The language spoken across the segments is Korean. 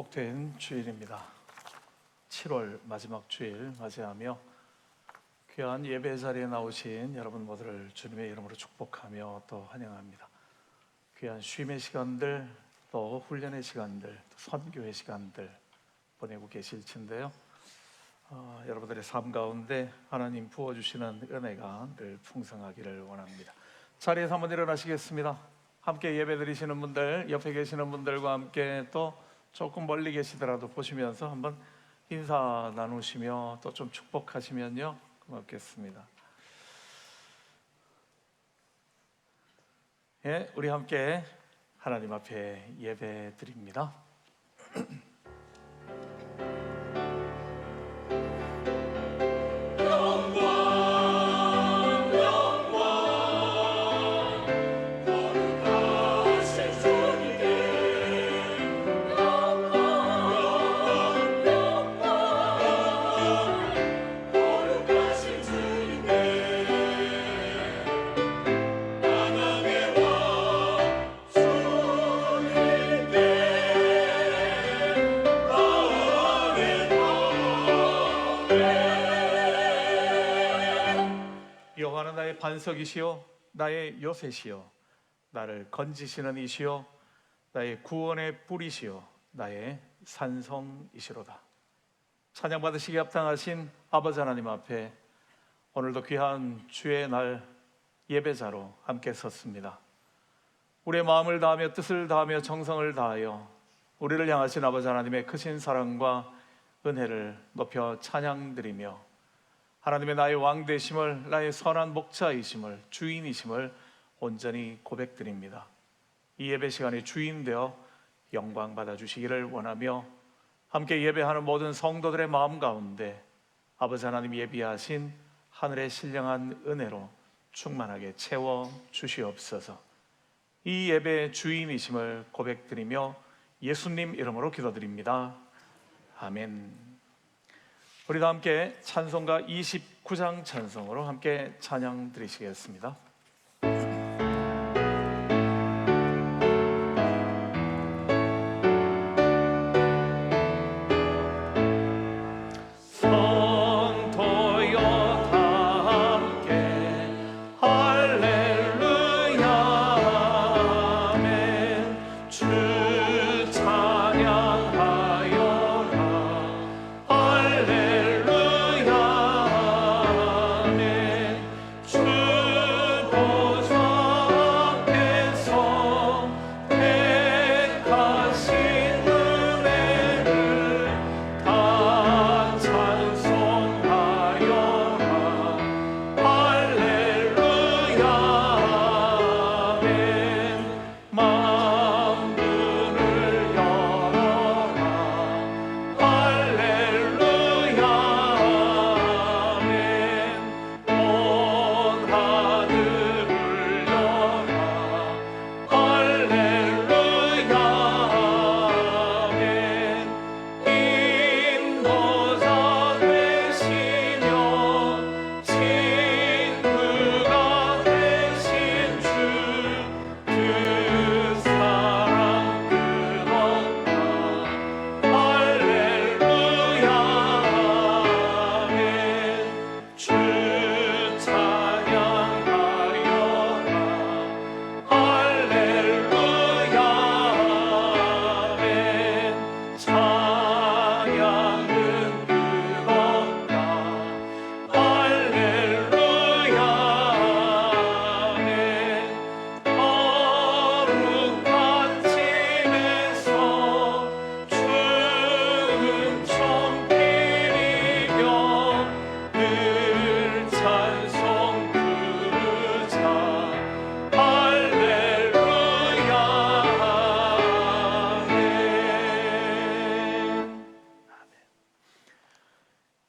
복된 주일입니다. 7월 마지막 주일 맞이하며 귀한 예배 자리에 나오신 여러분 모두를 주님의 이름으로 축복하며 또 환영합니다. 귀한 쉼의 시간들, 또 훈련의 시간들, 또 선교의 시간들 보내고 계실텐데요. 여러분들의 삶 가운데 하나님 부어주시는 은혜가 늘 풍성하기를 원합니다. 자리에서 한번 일어나시겠습니다. 함께 예배 드리시는 분들, 옆에 계시는 분들과 함께 또 조금 멀리 계시더라도 보시면서 한번 인사 나누시며 또 좀 축복하시면요 고맙겠습니다. 예, 우리 함께 하나님 앞에 예배 드립니다. 여호와는 나의 반석이시요 나의 요새시요 나를 건지시는 이시요 나의 구원의 뿌리시요 나의 산성이시로다. 찬양 받으시기 합당하신 아버지 하나님 앞에 오늘도 귀한 주의 날 예배자로 함께 섰습니다. 우리의 마음을 다하며 뜻을 다하며 정성을 다하여 우리를 향하신 아버지 하나님의 크신 사랑과 은혜를 높여 찬양드리며 하나님의 나의 왕 되심을, 나의 선한 목자이심을, 주인이심을 온전히 고백드립니다. 이 예배 시간에 주인 되어 영광 받아주시기를 원하며 함께 예배하는 모든 성도들의 마음 가운데 아버지 하나님 예비하신 하늘의 신령한 은혜로 충만하게 채워 주시옵소서. 이 예배의 주인이심을 고백드리며 예수님 이름으로 기도드립니다. 아멘. 우리도 함께 찬송가 29장 찬송으로 함께 찬양 드리시겠습니다.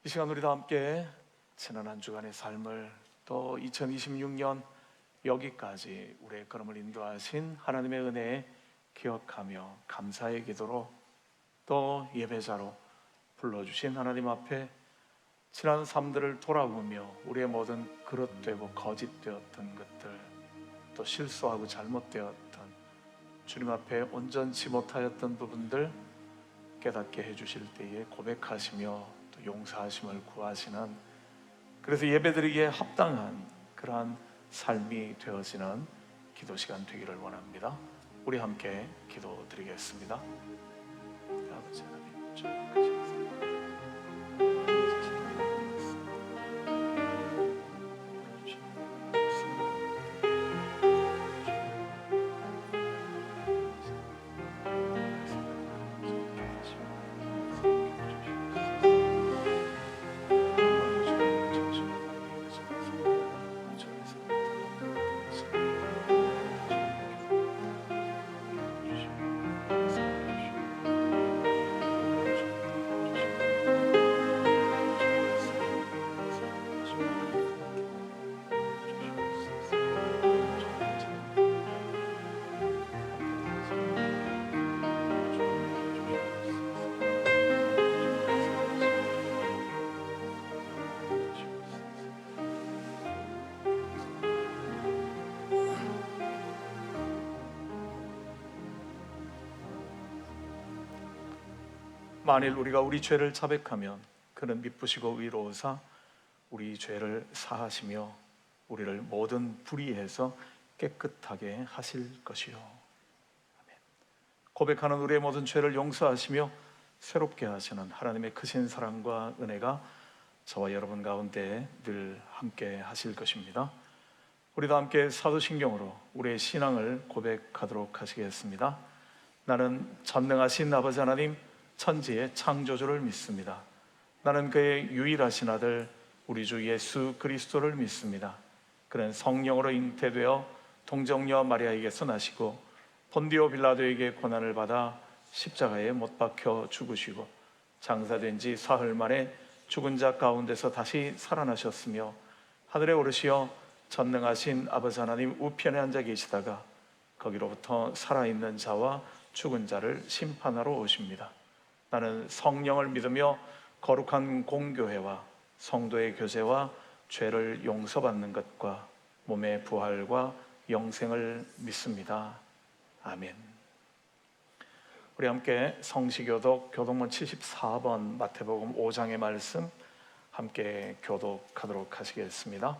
이 시간 우리 다 함께 지난 한 주간의 삶을 또 2026년 여기까지 우리의 걸음을 인도하신 하나님의 은혜에 기억하며 감사의 기도로 또 예배자로 불러주신 하나님 앞에 지난 삶들을 돌아보며 우리의 모든 그릇되고 거짓되었던 것들, 또 실수하고 잘못되었던 주님 앞에 온전치 못하였던 부분들 깨닫게 해주실 때에 고백하시며 또 용서하심을 구하시는, 그래서 예배드리기에 합당한 그러한 삶이 되어지는 기도 시간 되기를 원합니다. 우리 함께 기도드리겠습니다. 아버지 하나님, 축복하시옵소서. 만일 우리가 우리 죄를 자백하면 그는 미쁘시고 의로우사 우리 죄를 사하시며 우리를 모든 불의에서 깨끗하게 하실 것이요. 아멘. 고백하는 우리의 모든 죄를 용서하시며 새롭게 하시는 하나님의 크신 사랑과 은혜가 저와 여러분 가운데 늘 함께 하실 것입니다. 우리도 함께 사도신경으로 우리의 신앙을 고백하도록 하시겠습니다. 나는 전능하신 아버지 하나님 천지의 창조주를 믿습니다. 나는 그의 유일하신 아들 우리 주 예수 그리스도를 믿습니다. 그는 성령으로 잉태되어 동정녀 마리아에게서 나시고 본디오 빌라도에게 고난을 받아 십자가에 못 박혀 죽으시고 장사된 지 사흘 만에 죽은 자 가운데서 다시 살아나셨으며 하늘에 오르시어 전능하신 아버지 하나님 우편에 앉아 계시다가 거기로부터 살아있는 자와 죽은 자를 심판하러 오십니다. 나는 성령을 믿으며 거룩한 공교회와 성도의 교제와 죄를 용서받는 것과 몸의 부활과 영생을 믿습니다. 아멘. 우리 함께 성시교독 교독문 74번 마태복음 5장의 말씀 함께 교독하도록 하시겠습니다.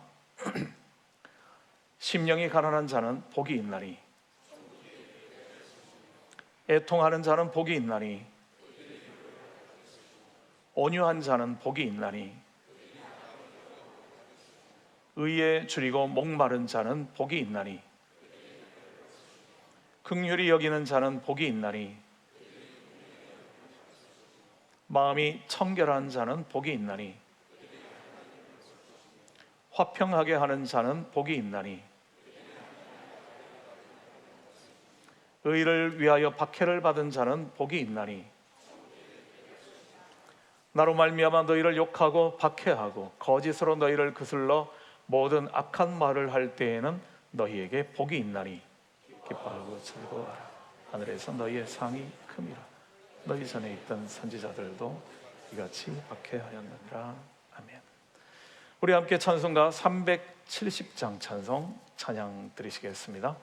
심령이 가난한 자는 복이 있나니 애통하는 자는 복이 있나니 온유한 자는 복이 있나니 의에 줄이고 목마른 자는 복이 있나니 긍휼히 여기는 자는 복이 있나니 마음이 청결한 자는 복이 있나니 화평하게 하는 자는 복이 있나니 의를 위하여 박해를 받은 자는 복이 있나니 나로 말미암아 너희를 욕하고 박해하고 거짓으로 너희를 거슬러 모든 악한 말을 할 때에는 너희에게 복이 있나니 기뻐하고 즐거워하라. 하늘에서 너희의 상이 큼이라. 너희 전에 있던 선지자들도 이같이 박해하였느니라. 아멘. 우리 함께 찬송가 370장 찬송 찬양 드리시겠습니다.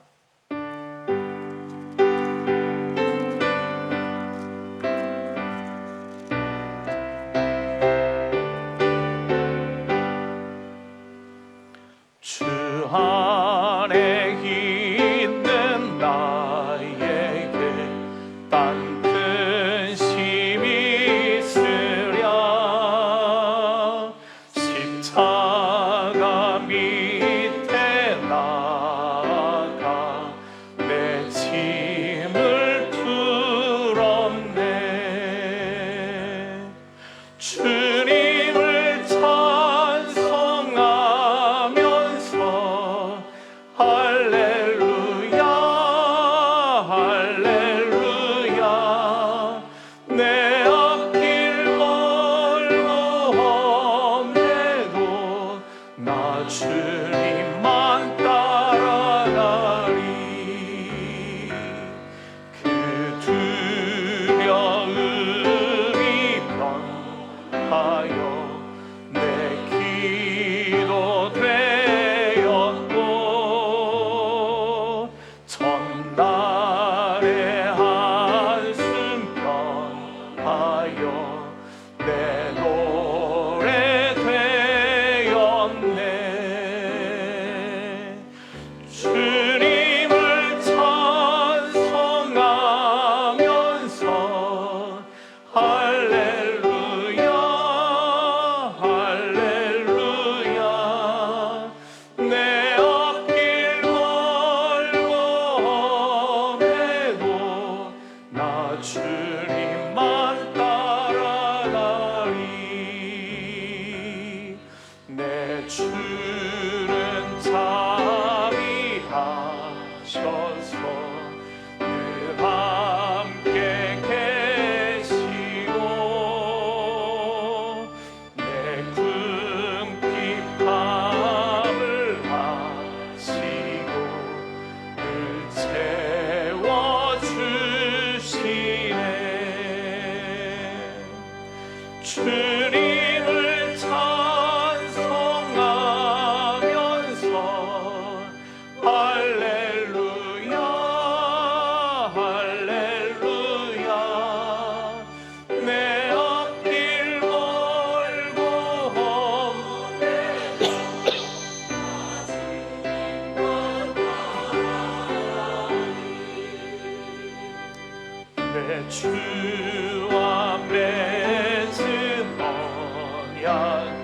주와 맺은 언약은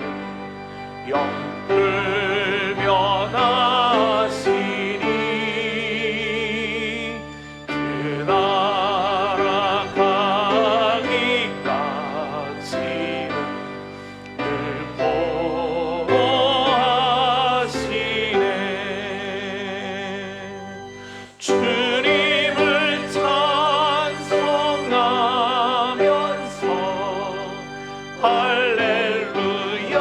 영불변하시니 그 나라 가기까지는 늘 보호하시네. 주님을 찬송하면서 할렐루야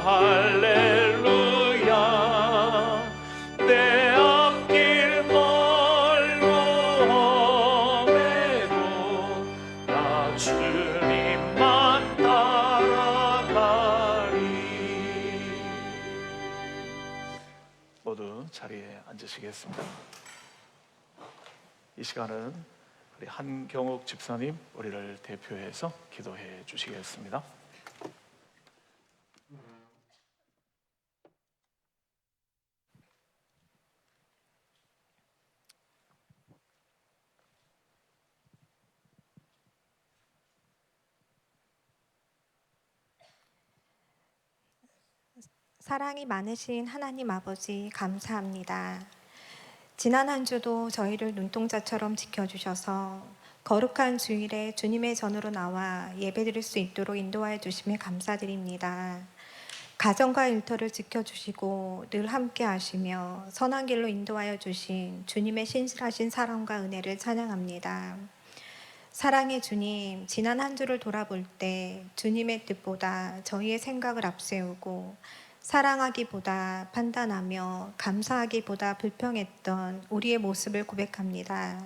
할렐루야 내 앞길 멀고 험해도 나 주님만 따라가리. 모두 자리에 앉으시겠습니다. 이 시간은 우리 한경욱 집사님 우리를 대표해서 기도해 주시겠습니다. 사랑이 많으신 하나님 아버지 감사합니다. 지난 한 주도 저희를 눈동자처럼 지켜주셔서 거룩한 주일에 주님의 전으로 나와 예배드릴 수 있도록 인도하여 주심에 감사드립니다. 가정과 일터를 지켜주시고 늘 함께 하시며 선한 길로 인도하여 주신 주님의 신실하신 사랑과 은혜를 찬양합니다. 사랑의 주님, 지난 한 주를 돌아볼 때 주님의 뜻보다 저희의 생각을 앞세우고 사랑하기보다 판단하며 감사하기보다 불평했던 우리의 모습을 고백합니다.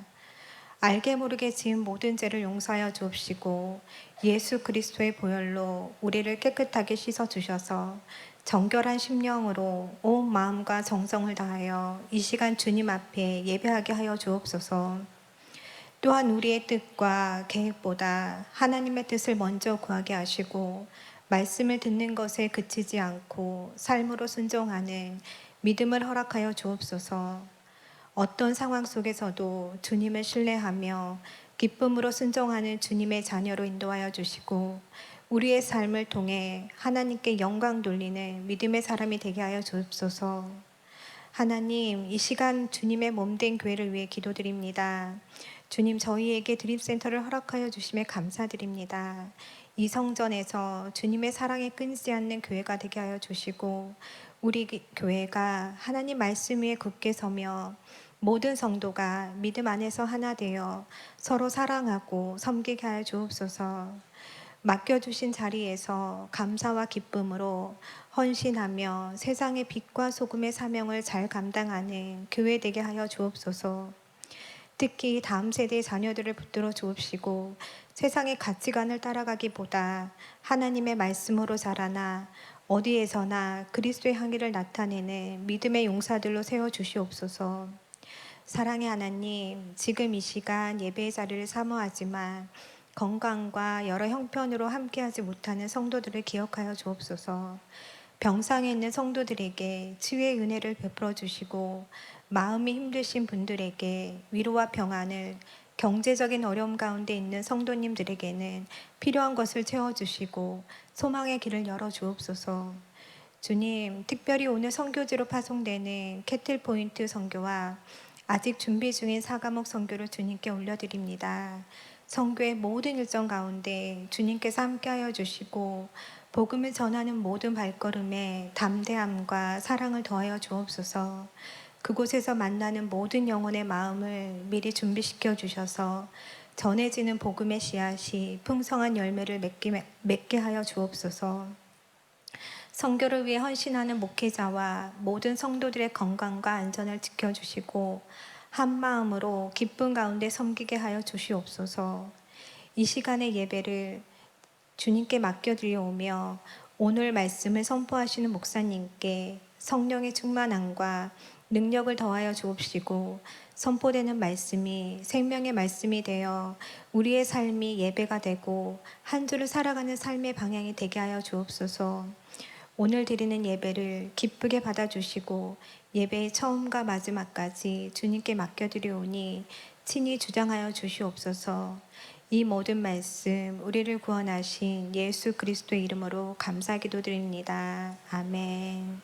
알게 모르게 지은 모든 죄를 용서하여 주옵시고 예수 그리스도의 보혈로 우리를 깨끗하게 씻어주셔서 정결한 심령으로 온 마음과 정성을 다하여 이 시간 주님 앞에 예배하게 하여 주옵소서. 또한 우리의 뜻과 계획보다 하나님의 뜻을 먼저 구하게 하시고 말씀을 듣는 것에 그치지 않고 삶으로 순종하는 믿음을 허락하여 주옵소서. 어떤 상황 속에서도 주님을 신뢰하며 기쁨으로 순종하는 주님의 자녀로 인도하여 주시고 우리의 삶을 통해 하나님께 영광 돌리는 믿음의 사람이 되게 하여 주옵소서. 하나님, 이 시간 주님의 몸된 교회를 위해 기도드립니다. 주님, 저희에게 드림센터를 허락하여 주심에 감사드립니다. 이 성전에서 주님의 사랑에 끊이지 않는 교회가 되게 하여 주시고 우리 교회가 하나님 말씀 위에 굳게 서며 모든 성도가 믿음 안에서 하나 되어 서로 사랑하고 섬기게 하여 주옵소서. 맡겨주신 자리에서 감사와 기쁨으로 헌신하며 세상의 빛과 소금의 사명을 잘 감당하는 교회 되게 하여 주옵소서. 특히 다음 세대의 자녀들을 붙들어 주옵시고 세상의 가치관을 따라가기보다 하나님의 말씀으로 자라나 어디에서나 그리스도의 향기를 나타내는 믿음의 용사들로 세워주시옵소서. 사랑의 하나님, 지금 이 시간 예배의 자리를 사모하지만 건강과 여러 형편으로 함께하지 못하는 성도들을 기억하여 주옵소서. 병상에 있는 성도들에게 치유의 은혜를 베풀어 주시고 마음이 힘드신 분들에게 위로와 평안을, 경제적인 어려움 가운데 있는 성도님들에게는 필요한 것을 채워주시고 소망의 길을 열어주옵소서. 주님, 특별히 오늘 선교지로 파송되는 캐틀포인트 선교와 아직 준비 중인 4과목 선교를 주님께 올려드립니다. 선교의 모든 일정 가운데 주님께서 함께하여 주시고 복음을 전하는 모든 발걸음에 담대함과 사랑을 더하여 주옵소서. 그곳에서 만나는 모든 영혼의 마음을 미리 준비시켜 주셔서 전해지는 복음의 씨앗이 풍성한 열매를 맺게 하여 주옵소서. 선교를 위해 헌신하는 목회자와 모든 성도들의 건강과 안전을 지켜주시고 한 마음으로 기쁨 가운데 섬기게 하여 주시옵소서. 이 시간의 예배를 주님께 맡겨드리오며 오늘 말씀을 선포하시는 목사님께 성령의 충만함과 능력을 더하여 주옵시고 선포되는 말씀이 생명의 말씀이 되어 우리의 삶이 예배가 되고 한 주를 살아가는 삶의 방향이 되게 하여 주옵소서. 오늘 드리는 예배를 기쁘게 받아주시고 예배의 처음과 마지막까지 주님께 맡겨드리오니 친히 주장하여 주시옵소서. 이 모든 말씀 우리를 구원하신 예수 그리스도의 이름으로 감사 기도드립니다. 아멘.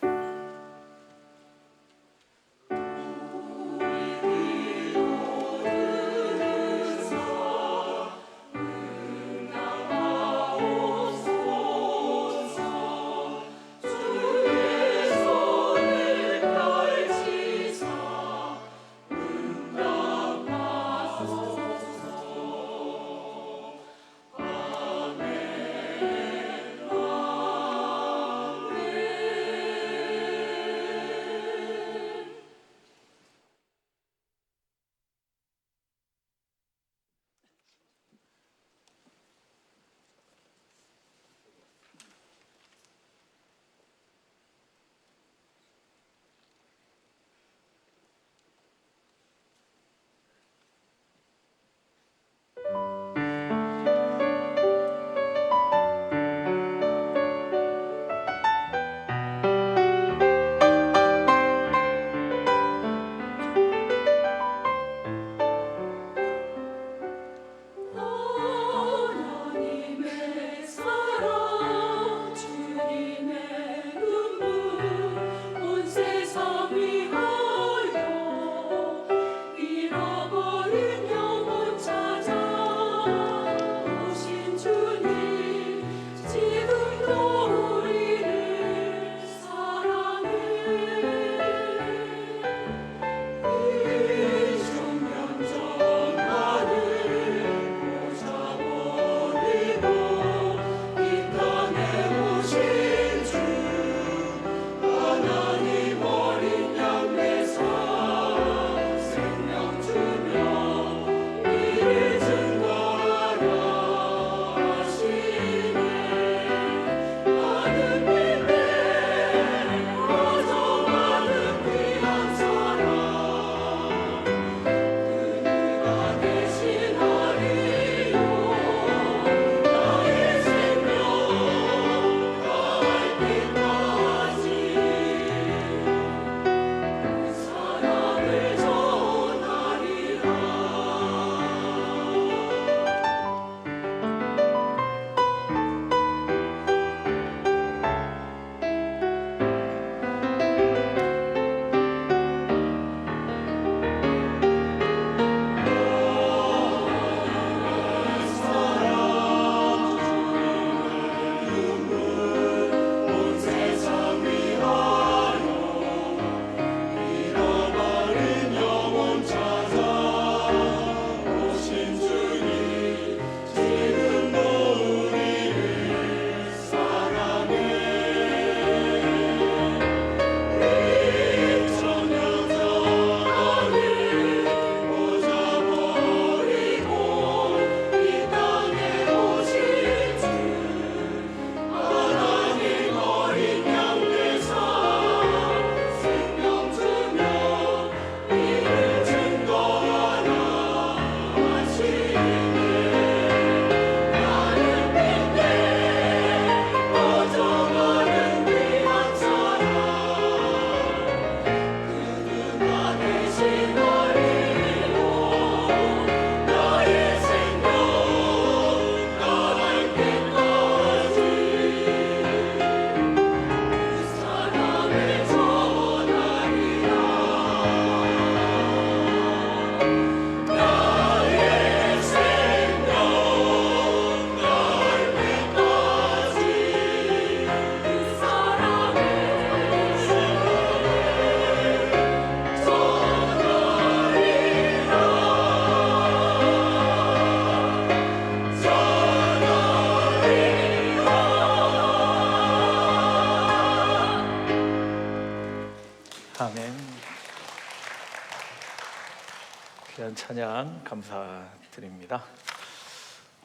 귀한 찬양 감사드립니다.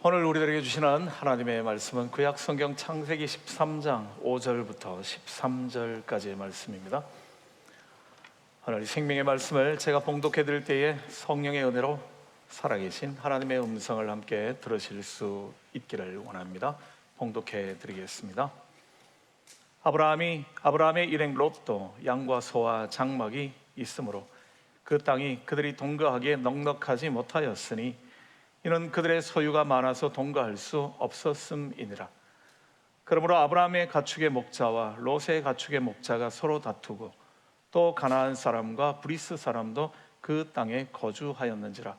오늘 우리들에게 주시는 하나님의 말씀은 구약 성경 창세기 13장 5절부터 13절까지의 말씀입니다. 오늘 이 생명의 말씀을 제가 봉독해 드릴 때에 성령의 은혜로 살아계신 하나님의 음성을 함께 들으실 수 있기를 원합니다. 봉독해 드리겠습니다. 아브라함의 일행 롯도 양과 소와 장막이 있으므로 그 땅이 그들이 동거하기에 넉넉하지 못하였으니 이는 그들의 소유가 많아서 동거할 수 없었음이니라. 그러므로 아브라함의 가축의 목자와 롯의 가축의 목자가 서로 다투고 또 가나안 사람과 브리스 사람도 그 땅에 거주하였는지라.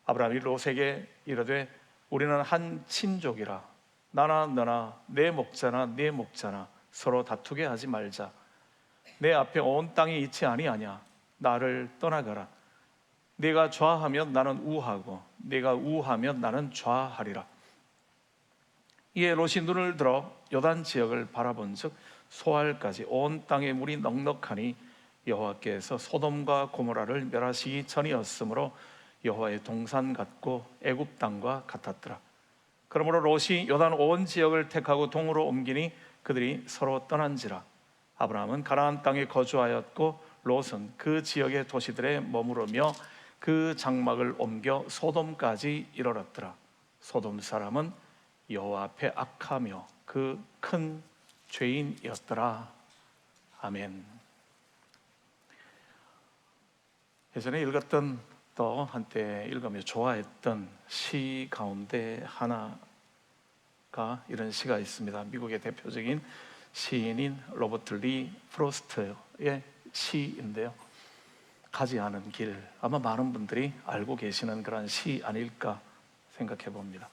아브라함이 롯에게 이르되 우리는 한 친족이라 나나 너나 내 목자나 네 목자나 서로 다투게 하지 말자. 내 앞에 온 땅이 있지 아니하냐. 나를 떠나가라. 네가 좌하면 나는 우하고 네가 우하면 나는 좌하리라. 이에 롯이 눈을 들어 요단 지역을 바라본즉 소알까지 온 땅에 물이 넉넉하니 여호와께서 소돔과 고모라를 멸하시기 전이었으므로 여호와의 동산 같고 애굽 땅과 같았더라. 그러므로 롯이 요단 온 지역을 택하고 동으로 옮기니 그들이 서로 떠난지라. 아브라함은 가나안 땅에 거주하였고 롯은 그 지역의 도시들에 머무르며 그 장막을 옮겨 소돔까지 이르렀더라. 소돔 사람은 여호와 앞에 악하며 그 큰 죄인이었더라. 아멘. 예전에 읽었던 또 한때 읽으며 좋아했던 시 가운데 하나가 이런 시가 있습니다. 미국의 대표적인 시인인 로버트 리 프로스트의 시인데요. 가지 않은 길, 아마 많은 분들이 알고 계시는 그런 시 아닐까 생각해 봅니다.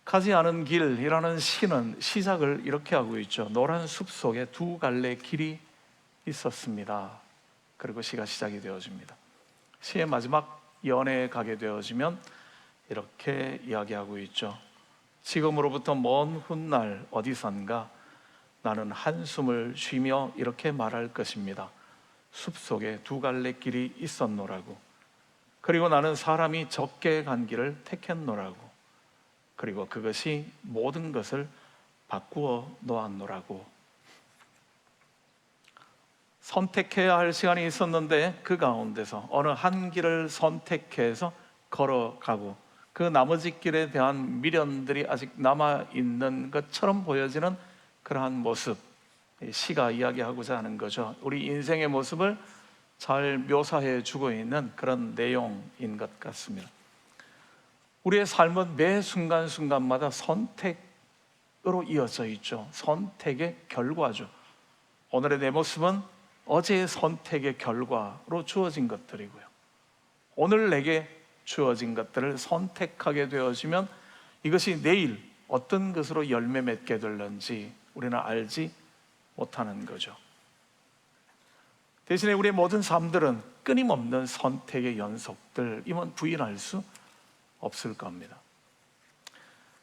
가지 않은 길이라는 시는 시작을 이렇게 하고 있죠. 노란 숲 속에 두 갈래 길이 있었습니다. 그리고 시가 시작이 되어집니다. 시의 마지막 연에 가게 되어지면 이렇게 이야기하고 있죠. 지금으로부터 먼 훗날 어디선가 나는 한숨을 쉬며 이렇게 말할 것입니다. 숲속에 두 갈래 길이 있었노라고. 그리고 나는 사람이 적게 간 길을 택했노라고. 그리고 그것이 모든 것을 바꾸어 놓았노라고. 선택해야 할 시간이 있었는데 그 가운데서 어느 한 길을 선택해서 걸어가고 그 나머지 길에 대한 미련들이 아직 남아있는 것처럼 보여지는 그러한 모습, 시가 이야기하고자 하는 거죠. 우리 인생의 모습을 잘 묘사해 주고 있는 그런 내용인 것 같습니다. 우리의 삶은 매 순간순간마다 선택으로 이어져 있죠. 선택의 결과죠. 오늘의 내 모습은 어제의 선택의 결과로 주어진 것들이고요. 오늘 내게 주어진 것들을 선택하게 되어지면 이것이 내일 어떤 것으로 열매 맺게 될는지 우리는 알지 못하는 거죠. 대신에 우리의 모든 삶들은 끊임없는 선택의 연속들, 이건 부인할 수 없을 겁니다.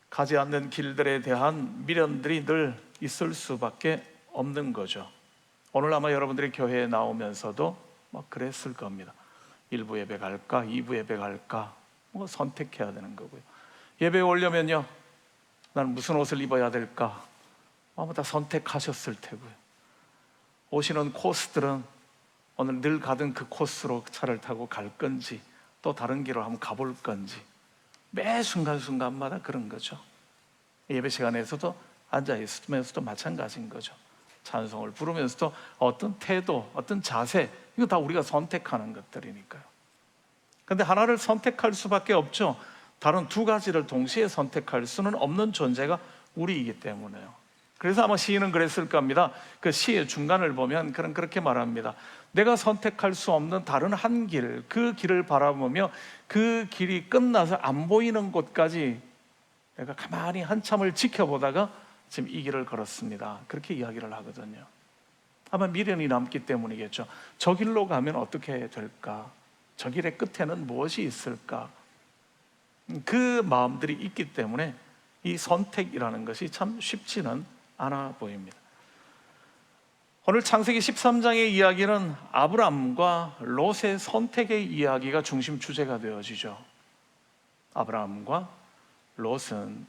가지 않는 길들에 대한 미련들이 늘 있을 수밖에 없는 거죠. 오늘 아마 여러분들이 교회에 나오면서도 그랬을 겁니다. 1부 예배 갈까? 2부 예배 갈까? 선택해야 되는 거고요. 예배에 오려면요, 나는 무슨 옷을 입어야 될까? 아마 다 선택하셨을 테고요. 오시는 코스들은 오늘 늘 가던 그 코스로 차를 타고 갈 건지 또 다른 길로 한번 가볼 건지 매 순간순간마다 그런 거죠. 예배 시간에서도 앉아 있으면서도 마찬가지인 거죠. 찬송을 부르면서도 어떤 태도, 어떤 자세, 이거 다 우리가 선택하는 것들이니까요. 그런데 하나를 선택할 수밖에 없죠. 다른 두 가지를 동시에 선택할 수는 없는 존재가 우리이기 때문에요. 그래서 아마 시인은 그랬을 겁니다. 그 시의 중간을 보면 그렇게 말합니다. 내가 선택할 수 없는 다른 한 길, 그 길을 바라보며 그 길이 끝나서 안 보이는 곳까지 내가 가만히 한참을 지켜보다가 지금 이 길을 걸었습니다. 그렇게 이야기를 하거든요. 아마 미련이 남기 때문이겠죠. 저 길로 가면 어떻게 될까? 저 길의 끝에는 무엇이 있을까? 그 마음들이 있기 때문에 이 선택이라는 것이 참 쉽지는 않아 보입니다. 오늘 창세기 13장의 이야기는 아브람과 롯의 선택의 이야기가 중심 주제가 되어지죠. 아브람과 롯은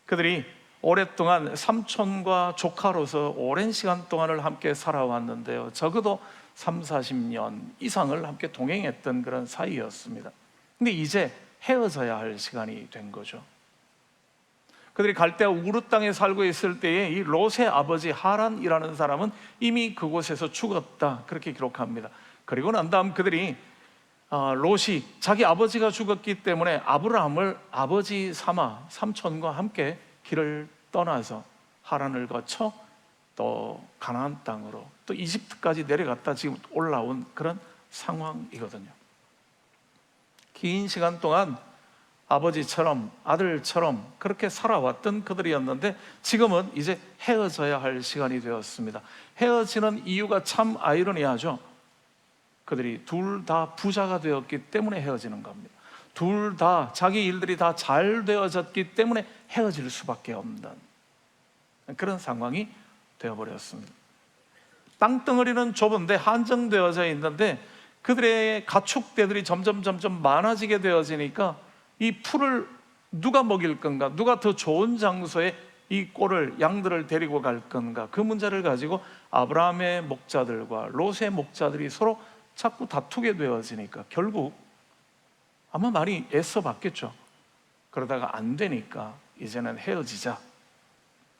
그들이 오랫동안 삼촌과 조카로서 오랜 시간 동안을 함께 살아왔는데요, 적어도 30-40년 이상을 함께 동행했던 그런 사이였습니다. 근데 이제 헤어져야 할 시간이 된 거죠. 그들이 갈대아 우르 땅에 살고 있을 때에 이 롯의 아버지 하란이라는 사람은 이미 그곳에서 죽었다, 그렇게 기록합니다. 그리고 난 다음 그들이 롯이 자기 아버지가 죽었기 때문에 아브라함을 아버지 삼아 삼촌과 함께 길을 떠나서 하란을 거쳐 또 가나안 땅으로 또 이집트까지 내려갔다 지금 올라온 그런 상황이거든요. 긴 시간 동안 아버지처럼 아들처럼 그렇게 살아왔던 그들이었는데 지금은 이제 헤어져야 할 시간이 되었습니다. 헤어지는 이유가 참 아이러니하죠. 그들이 둘 다 부자가 되었기 때문에 헤어지는 겁니다. 둘 다 자기 일들이 다 잘 되어졌기 때문에 헤어질 수밖에 없는 그런 상황이 되어버렸습니다. 땅덩어리는 좁은데 한정되어져 있는데 그들의 가축대들이 점점 많아지게 되어지니까 이 풀을 누가 먹일 건가, 누가 더 좋은 장소에 이 꼴을 양들을 데리고 갈 건가, 그 문제를 가지고 아브라함의 목자들과 롯의 목자들이 서로 자꾸 다투게 되어지니까 결국 아마 많이 애써 봤겠죠. 그러다가 안 되니까 이제는 헤어지자,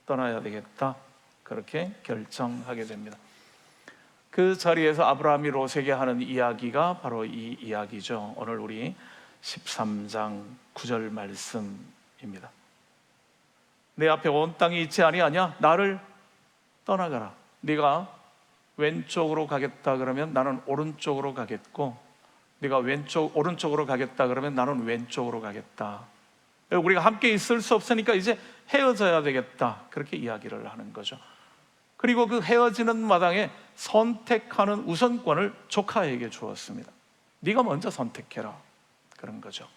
떠나야 되겠다, 그렇게 결정하게 됩니다. 그 자리에서 아브라함이 롯에게 하는 이야기가 바로 이 이야기죠. 오늘 우리 13장 9절 말씀입니다. 내 앞에 온 땅이 있지 아니하냐? 나를 떠나가라. 네가 왼쪽으로 가겠다 그러면 나는 오른쪽으로 가겠고, 네가 오른쪽으로 가겠다 그러면 나는 왼쪽으로 가겠다. 우리가 함께 있을 수 없으니까 이제 헤어져야 되겠다, 그렇게 이야기를 하는 거죠. 그리고 그 헤어지는 마당에 선택하는 우선권을 조카에게 주었습니다. 네가 먼저 선택해라, 그런 거죠.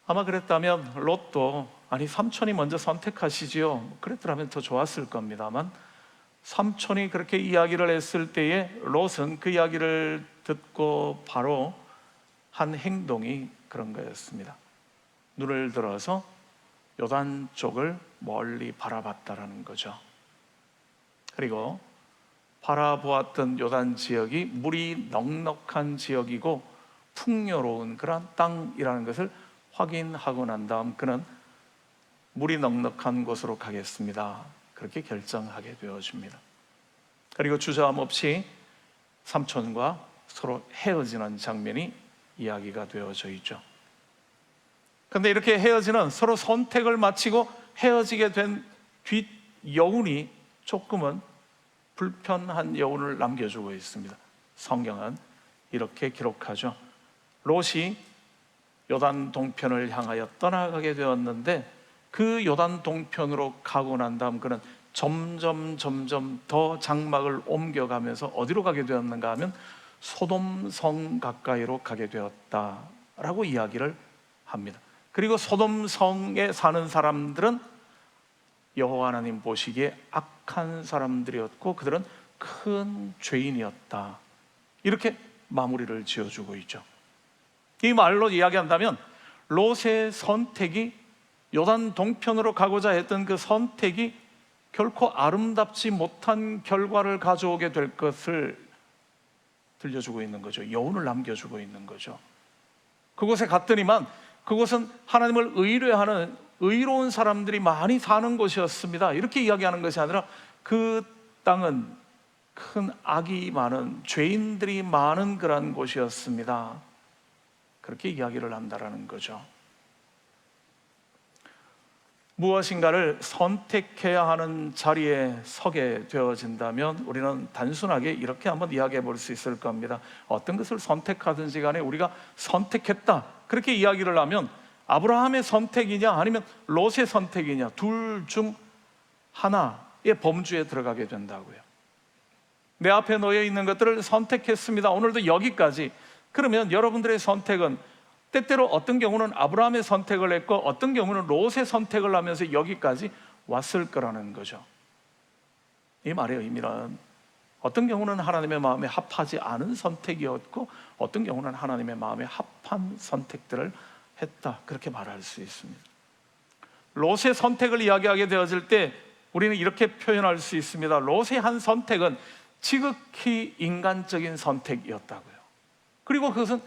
아마 그랬다면 롯도 아니 삼촌이 먼저 선택하시지요, 그랬더라면 더 좋았을 겁니다만 삼촌이 그렇게 이야기를 했을 때에 롯은 그 이야기를 듣고 바로 한 행동이 그런 거였습니다. 눈을 들어서 요단 쪽을 멀리 바라봤다라는 거죠. 그리고 바라보았던 요단 지역이 물이 넉넉한 지역이고 풍요로운 그런 땅이라는 것을 확인하고 난 다음 그는 물이 넉넉한 곳으로 가겠습니다, 그렇게 결정하게 되어집니다. 그리고 주저함 없이 삼촌과 서로 헤어지는 장면이 이야기가 되어져 있죠. 그런데 이렇게 헤어지는, 서로 선택을 마치고 헤어지게 된 뒷 여운이 조금은 불편한 여운을 남겨주고 있습니다. 성경은 이렇게 기록하죠. 롯이 요단 동편을 향하여 떠나가게 되었는데 그 요단 동편으로 가고 난 다음 그는 점점 더 장막을 옮겨가면서 어디로 가게 되었는가 하면 소돔성 가까이로 가게 되었다라고 이야기를 합니다. 그리고 소돔성에 사는 사람들은 여호와 하나님 보시기에 악한 사람들이었고 그들은 큰 죄인이었다, 이렇게 마무리를 지어주고 있죠. 이 말로 이야기한다면 롯의 선택이, 요단 동편으로 가고자 했던 그 선택이 결코 아름답지 못한 결과를 가져오게 될 것을 들려주고 있는 거죠. 여운을 남겨주고 있는 거죠. 그곳에 갔더니만 그곳은 하나님을 의뢰하는 의로운 사람들이 많이 사는 곳이었습니다, 이렇게 이야기하는 것이 아니라 그 땅은 큰 악이 많은, 죄인들이 많은 그런 곳이었습니다, 그렇게 이야기를 한다라는 거죠. 무엇인가를 선택해야 하는 자리에 서게 되어진다면 우리는 단순하게 이렇게 한번 이야기해 볼 수 있을 겁니다. 어떤 것을 선택하든지 간에 우리가 선택했다, 그렇게 이야기를 하면 아브라함의 선택이냐 아니면 롯의 선택이냐, 둘 중 하나의 범주에 들어가게 된다고요. 내 앞에 놓여 있는 것들을 선택했습니다, 오늘도 여기까지. 그러면 여러분들의 선택은 때때로 어떤 경우는 아브라함의 선택을 했고 어떤 경우는 롯의 선택을 하면서 여기까지 왔을 거라는 거죠. 이 말의 의미는 어떤 경우는 하나님의 마음에 합하지 않은 선택이었고 어떤 경우는 하나님의 마음에 합한 선택들을 했다, 그렇게 말할 수 있습니다. 롯의 선택을 이야기하게 되어질 때 우리는 이렇게 표현할 수 있습니다. 롯의 한 선택은 지극히 인간적인 선택이었다고요. 그리고 그것은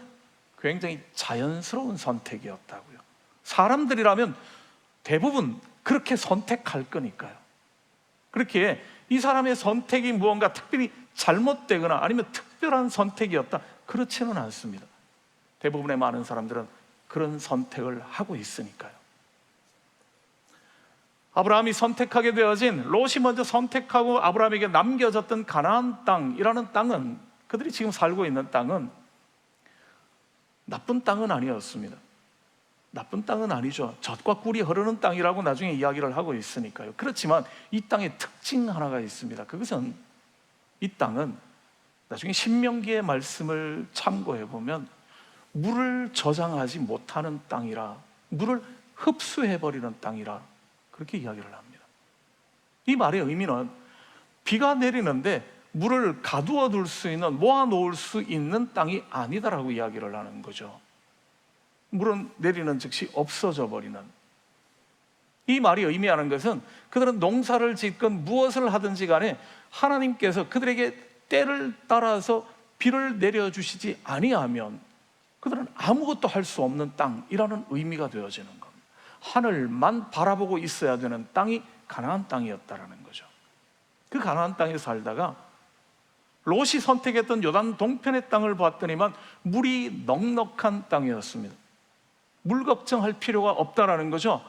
굉장히 자연스러운 선택이었다고요. 사람들이라면 대부분 그렇게 선택할 거니까요. 그렇게 이 사람의 선택이 무언가 특별히 잘못되거나 아니면 특별한 선택이었다, 그렇지는 않습니다. 대부분의 많은 사람들은 그런 선택을 하고 있으니까요. 아브라함이 선택하게 되어진, 롯이 먼저 선택하고 아브라함에게 남겨졌던 가나안 땅이라는 땅은, 그들이 지금 살고 있는 땅은 나쁜 땅은 아니었습니다. 나쁜 땅은 아니죠. 젖과 꿀이 흐르는 땅이라고 나중에 이야기를 하고 있으니까요. 그렇지만 이 땅의 특징 하나가 있습니다. 그것은, 이 땅은 나중에 신명기의 말씀을 참고해 보면 물을 저장하지 못하는 땅이라, 물을 흡수해버리는 땅이라, 그렇게 이야기를 합니다. 이 말의 의미는 비가 내리는데 물을 가두어 둘 수 있는, 모아 놓을 수 있는 땅이 아니다라고 이야기를 하는 거죠. 물은 내리는 즉시 없어져 버리는. 이 말이 의미하는 것은 그들은 농사를 짓건 무엇을 하든지 간에 하나님께서 그들에게 때를 따라서 비를 내려주시지 아니하면 그들은 아무것도 할 수 없는 땅이라는 의미가 되어지는 겁니다. 하늘만 바라보고 있어야 되는 땅이 가나안 땅이었다라는 거죠. 그 가나안 땅에 살다가 롯이 선택했던 요단 동편의 땅을 봤더니만 물이 넉넉한 땅이었습니다. 물 걱정할 필요가 없다라는 거죠.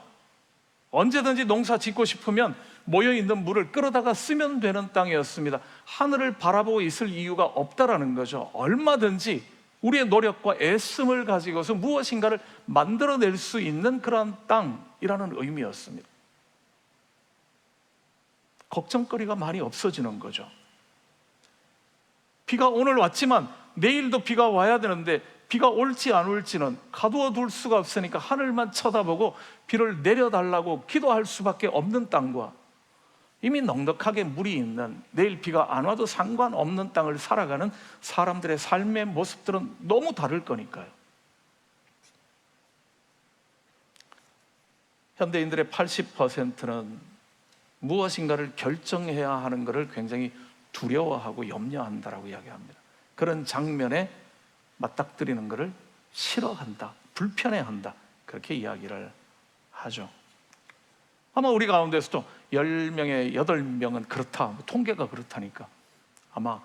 언제든지 농사 짓고 싶으면 모여있는 물을 끌어다가 쓰면 되는 땅이었습니다. 하늘을 바라보고 있을 이유가 없다라는 거죠. 얼마든지 우리의 노력과 애씀을 가지고서 무엇인가를 만들어낼 수 있는 그러한 땅이라는 의미였습니다. 걱정거리가 많이 없어지는 거죠. 비가 오늘 왔지만 내일도 비가 와야 되는데 비가 올지 안 올지는 가두어 둘 수가 없으니까 하늘만 쳐다보고 비를 내려달라고 기도할 수밖에 없는 땅과 이미 넉넉하게 물이 있는, 내일 비가 안 와도 상관없는 땅을 살아가는 사람들의 삶의 모습들은 너무 다를 거니까요. 현대인들의 80%는 무엇인가를 결정해야 하는 것을 굉장히 두려워하고 염려한다라고 이야기합니다. 그런 장면에 맞닥뜨리는 것을 싫어한다, 불편해한다, 그렇게 이야기를 하죠. 아마 우리 가운데서도 10명에 8명은 그렇다, 통계가 그렇다니까 아마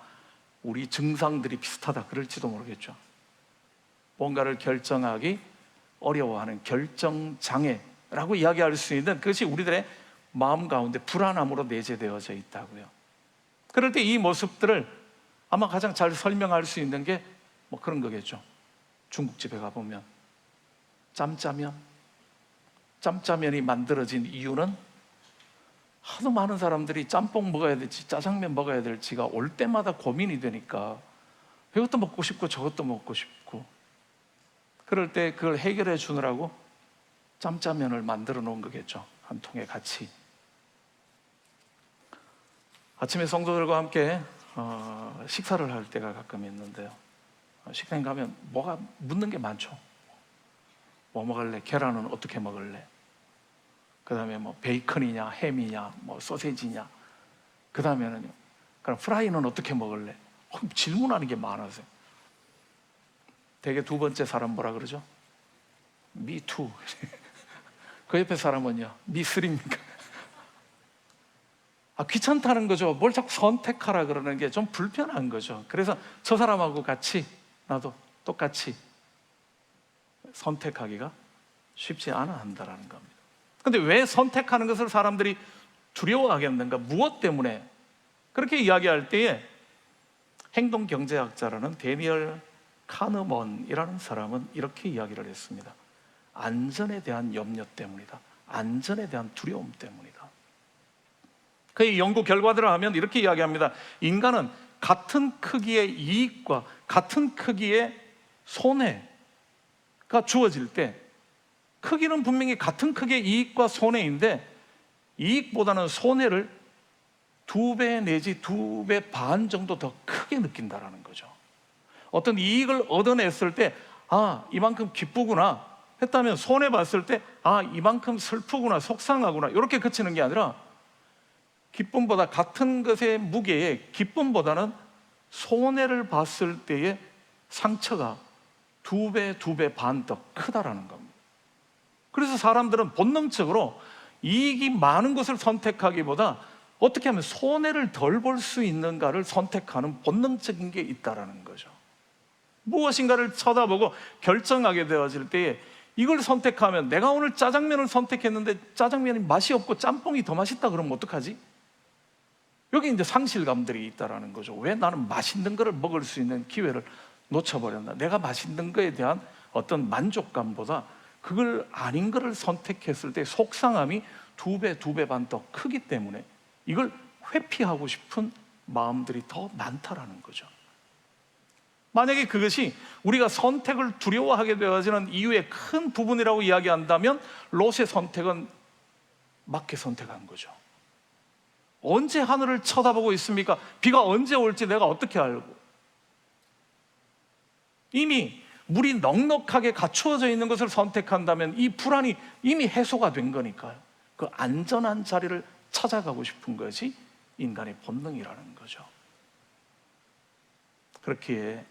우리 증상들이 비슷하다 그럴지도 모르겠죠. 뭔가를 결정하기 어려워하는 결정장애라고 이야기할 수 있는 그것이 우리들의 마음 가운데 불안함으로 내재되어져 있다고요. 그럴 때 이 모습들을 아마 가장 잘 설명할 수 있는 게 뭐 그런 거겠죠. 중국집에 가보면 짬짜면이 만들어진 이유는 하도 많은 사람들이 짬뽕 먹어야 될지 짜장면 먹어야 될지가 올 때마다 고민이 되니까 이것도 먹고 싶고 저것도 먹고 싶고, 그럴 때 그걸 해결해 주느라고 짬짜면을 만들어 놓은 거겠죠. 한 통에 같이. 아침에 성도들과 함께 식사를 할 때가 가끔 있는데요. 식당에 가면 뭐가 묻는 게 많죠. 뭐 먹을래? 계란은 어떻게 먹을래? 그 다음에 뭐 베이컨이냐, 햄이냐, 뭐 소세지냐. 그 다음에는요, 그럼 프라이는 어떻게 먹을래? 질문하는 게 많아서요. 되게 두 번째 사람 뭐라 그러죠? Me too. 그 옆에 사람은요, Me three입니까? 귀찮다는 거죠. 뭘 자꾸 선택하라 그러는 게 좀 불편한 거죠. 그래서 저 사람하고 같이, 나도 똑같이 선택하기가 쉽지 않아 한다라는 겁니다. 그런데 왜 선택하는 것을 사람들이 두려워하겠는가? 무엇 때문에? 그렇게 이야기할 때에 행동경제학자라는 데니얼 카너먼이라는 사람은 이렇게 이야기를 했습니다. 안전에 대한 염려 때문이다. 안전에 대한 두려움 때문이다. 그의 연구 결과들을 하면 이렇게 이야기합니다. 인간은 같은 크기의 이익과 같은 크기의 손해가 주어질 때, 크기는 분명히 같은 크기의 이익과 손해인데 이익보다는 손해를 2배 내지 2배 반 정도 더 크게 느낀다라는 거죠. 어떤 이익을 얻어냈을 때 이만큼 기쁘구나 했다면 손해 봤을 때 이만큼 슬프구나, 속상하구나, 이렇게 그치는 게 아니라 기쁨보다, 같은 것의 무게에 기쁨보다는 손해를 봤을 때의 상처가 2배, 2배 반 더 크다라는 겁니다. 그래서 사람들은 본능적으로 이익이 많은 것을 선택하기보다 어떻게 하면 손해를 덜 볼 수 있는가를 선택하는 본능적인 게 있다라는 거죠. 무엇인가를 쳐다보고 결정하게 되어질 때에 이걸 선택하면, 내가 오늘 짜장면을 선택했는데 짜장면이 맛이 없고 짬뽕이 더 맛있다 그러면 어떡하지? 여기 이제 상실감들이 있다라는 거죠. 왜 나는 맛있는 거를 먹을 수 있는 기회를 놓쳐버렸나? 내가 맛있는 거에 대한 어떤 만족감보다 그걸 아닌 거를 선택했을 때 속상함이 2배, 2배 반 더 크기 때문에 이걸 회피하고 싶은 마음들이 더 많다라는 거죠. 만약에 그것이 우리가 선택을 두려워하게 되어지는 이유의 큰 부분이라고 이야기한다면 롯의 선택은 맞게 선택한 거죠. 언제 하늘을 쳐다보고 있습니까? 비가 언제 올지 내가 어떻게 알고? 이미 물이 넉넉하게 갖추어져 있는 것을 선택한다면 이 불안이 이미 해소가 된 거니까요. 그 안전한 자리를 찾아가고 싶은 것이 인간의 본능이라는 거죠. 그렇기에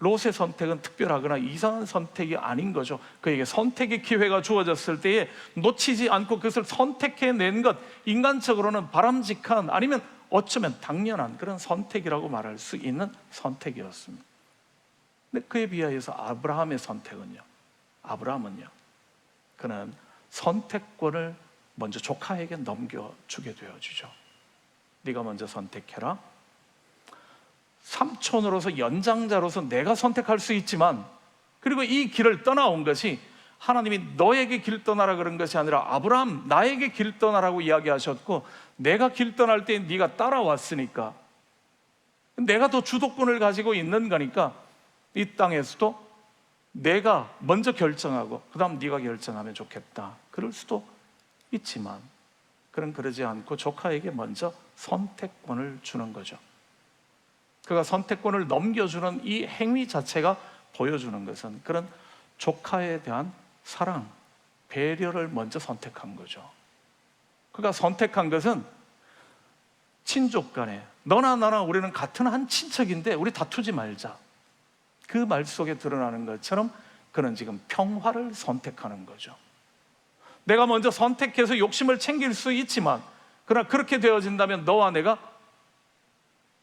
롯의 선택은 특별하거나 이상한 선택이 아닌 거죠. 그에게 선택의 기회가 주어졌을 때에 놓치지 않고 그것을 선택해낸 것, 인간적으로는 바람직한, 아니면 어쩌면 당연한 그런 선택이라고 말할 수 있는 선택이었습니다. 근데 그에 비하여서 아브라함의 선택은요, 아브라함은요, 그는 선택권을 먼저 조카에게 넘겨주게 되어주죠. 네가 먼저 선택해라. 삼촌으로서, 연장자로서 내가 선택할 수 있지만, 그리고 이 길을 떠나온 것이 하나님이 너에게 길 떠나라 그런 것이 아니라 아브라함 나에게 길 떠나라고 이야기하셨고, 내가 길 떠날 때 네가 따라왔으니까, 내가 더 주도권을 가지고 있는 거니까 이 땅에서도 내가 먼저 결정하고 그 다음 네가 결정하면 좋겠다, 그럴 수도 있지만, 그는 그러지 않고 조카에게 먼저 선택권을 주는 거죠. 그가 선택권을 넘겨주는 이 행위 자체가 보여주는 것은 그런 조카에 대한 사랑, 배려를 먼저 선택한 거죠. 그가 선택한 것은 친족 간에, 너나 나나 우리는 같은 한 친척인데 우리 다투지 말자, 그 말 속에 드러나는 것처럼 그는 지금 평화를 선택하는 거죠. 내가 먼저 선택해서 욕심을 챙길 수 있지만, 그러나 그렇게 되어진다면 너와 내가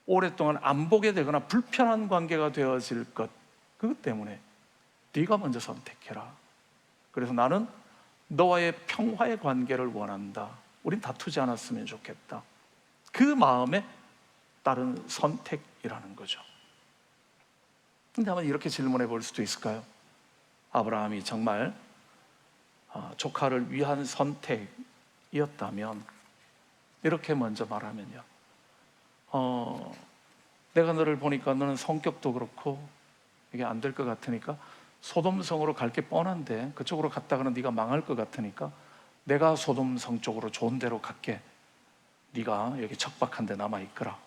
오랫동안 안 보게 되거나 불편한 관계가 되어질 것, 그것 때문에 네가 먼저 선택해라. 그래서 나는 너와의 평화의 관계를 원한다. 우린 다투지 않았으면 좋겠다. 그 마음에 따른 선택이라는 거죠. 근데 한번 이렇게 질문해 볼 수도 있을까요? 아브라함이 정말 조카를 위한 선택이었다면, 이렇게 먼저 말하면요, 내가 너를 보니까 너는 성격도 그렇고 이게 안 될 것 같으니까 소돔성으로 갈 게 뻔한데 그쪽으로 갔다가는 네가 망할 것 같으니까 내가 소돔성 쪽으로 좋은 데로 갈게. 네가 여기 척박한 데 남아있거라.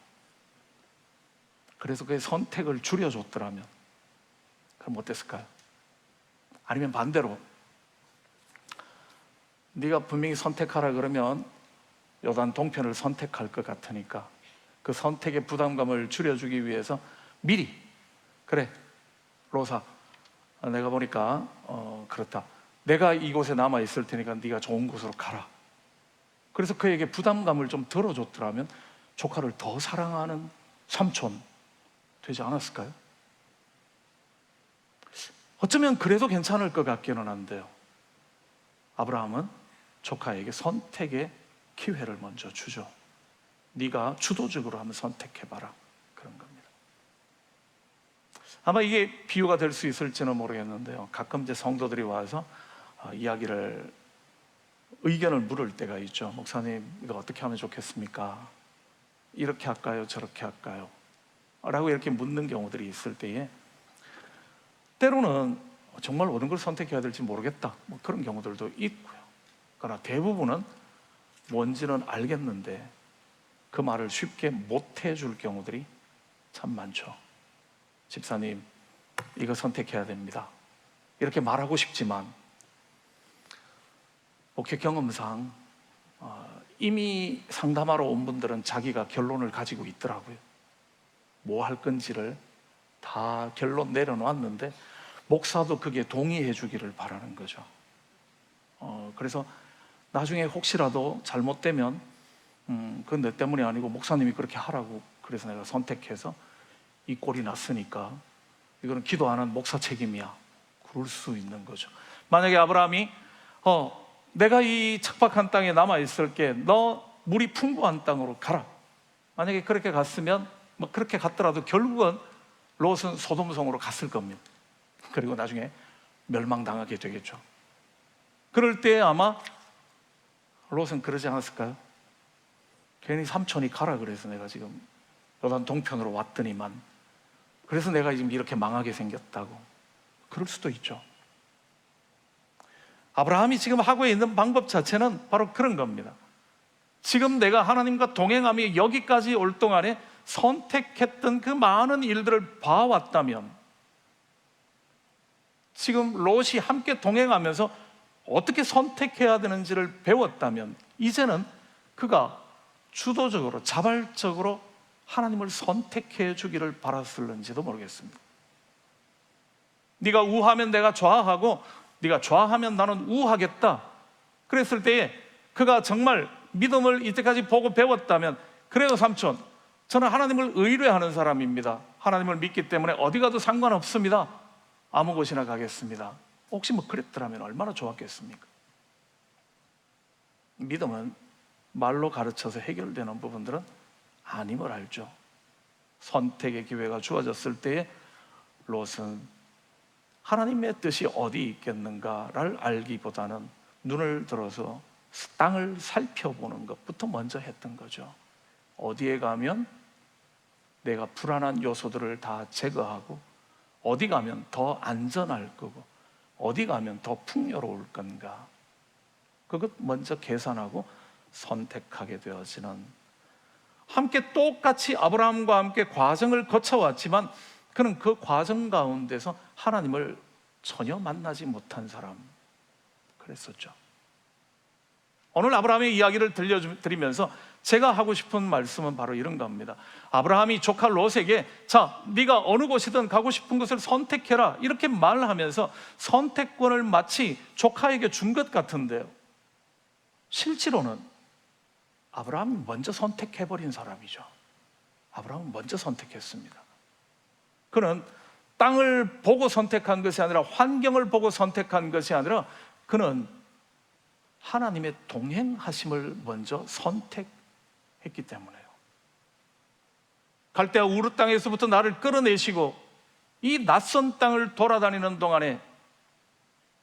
그래서 그의 선택을 줄여줬더라면 그럼 어땠을까요? 아니면 반대로 네가 분명히 선택하라 그러면 요단 동편을 선택할 것 같으니까 그 선택의 부담감을 줄여주기 위해서 미리, 그래 로사, 내가 보니까 그렇다, 내가 이곳에 남아있을 테니까 네가 좋은 곳으로 가라. 그래서 그에게 부담감을 좀 덜어줬더라면 조카를 더 사랑하는 삼촌 되지 않았을까요? 어쩌면 그래도 괜찮을 것 같기는 한데요, 아브라함은 조카에게 선택의 기회를 먼저 주죠. 네가 주도적으로 한번 선택해봐라, 그런 겁니다. 아마 이게 비유가 될 수 있을지는 모르겠는데요, 가끔 이제 성도들이 와서 이야기를, 의견을 물을 때가 있죠. 목사님, 이거 어떻게 하면 좋겠습니까? 이렇게 할까요? 저렇게 할까요? 라고 이렇게 묻는 경우들이 있을 때에 때로는 정말 어느 걸 선택해야 될지 모르겠다, 뭐 그런 경우들도 있고요. 그러나 대부분은 뭔지는 알겠는데 그 말을 쉽게 못 해줄 경우들이 참 많죠. 집사님, 이거 선택해야 됩니다, 이렇게 말하고 싶지만 목회 경험상 이미 상담하러 온 분들은 자기가 결론을 가지고 있더라고요. 뭐 할 건지를 다 결론 내려놨는데 목사도 그게 동의해 주기를 바라는 거죠. 그래서 나중에 혹시라도 잘못되면 그건 내 때문이 아니고 목사님이 그렇게 하라고 그래서 내가 선택해서 이 꼴이 났으니까 이거는 기도 안 한 목사 책임이야. 그럴 수 있는 거죠. 만약에 아브라함이 내가 이 척박한 땅에 남아있을게, 너 물이 풍부한 땅으로 가라, 만약에 그렇게 갔으면 뭐 그렇게 갔더라도 결국은 롯은 소돔성으로 갔을 겁니다. 그리고 나중에 멸망당하게 되겠죠. 그럴 때 아마 롯은 그러지 않았을까요? 괜히 삼촌이 가라 그래서 내가 지금 요단 동편으로 왔더니만, 그래서 내가 지금 이렇게 망하게 생겼다고. 그럴 수도 있죠. 아브라함이 지금 하고 있는 방법 자체는 바로 그런 겁니다. 지금 내가 하나님과 동행하며 여기까지 올 동안에 선택했던 그 많은 일들을 봐왔다면, 지금 롯이 함께 동행하면서 어떻게 선택해야 되는지를 배웠다면, 이제는 그가 주도적으로 자발적으로 하나님을 선택해 주기를 바랐을는지도 모르겠습니다. 네가 우하면 내가 좌하고 네가 좌하면 나는 우하겠다 그랬을 때에 그가 정말 믿음을 이때까지 보고 배웠다면, 그래요 삼촌, 저는 하나님을 의뢰하는 사람입니다. 하나님을 믿기 때문에 어디 가도 상관없습니다. 아무 곳이나 가겠습니다. 혹시 뭐 그랬더라면 얼마나 좋았겠습니까? 믿음은 말로 가르쳐서 해결되는 부분들은 아님을 알죠. 선택의 기회가 주어졌을 때에 롯은 하나님의 뜻이 어디 있겠는가를 알기보다는 눈을 들어서 땅을 살펴보는 것부터 먼저 했던 거죠. 어디에 가면 내가 불안한 요소들을 다 제거하고, 어디 가면 더 안전할 거고, 어디 가면 더 풍요로울 건가, 그것 먼저 계산하고 선택하게 되어지는, 함께 똑같이 아브라함과 함께 과정을 거쳐왔지만 그는 그 과정 가운데서 하나님을 전혀 만나지 못한 사람, 그랬었죠. 오늘 아브라함의 이야기를 들려드리면서 제가 하고 싶은 말씀은 바로 이런 겁니다. 아브라함이 조카 롯에게 자, 네가 어느 곳이든 가고 싶은 곳을 선택해라 이렇게 말하면서 선택권을 마치 조카에게 준 것 같은데요, 실제로는 아브라함이 먼저 선택해버린 사람이죠. 아브라함은 먼저 선택했습니다. 그는 땅을 보고 선택한 것이 아니라, 환경을 보고 선택한 것이 아니라, 그는 하나님의 동행하심을 먼저 선택했기 때문에요. 갈대아 우르 땅에서부터 나를 끌어내시고 이 낯선 땅을 돌아다니는 동안에,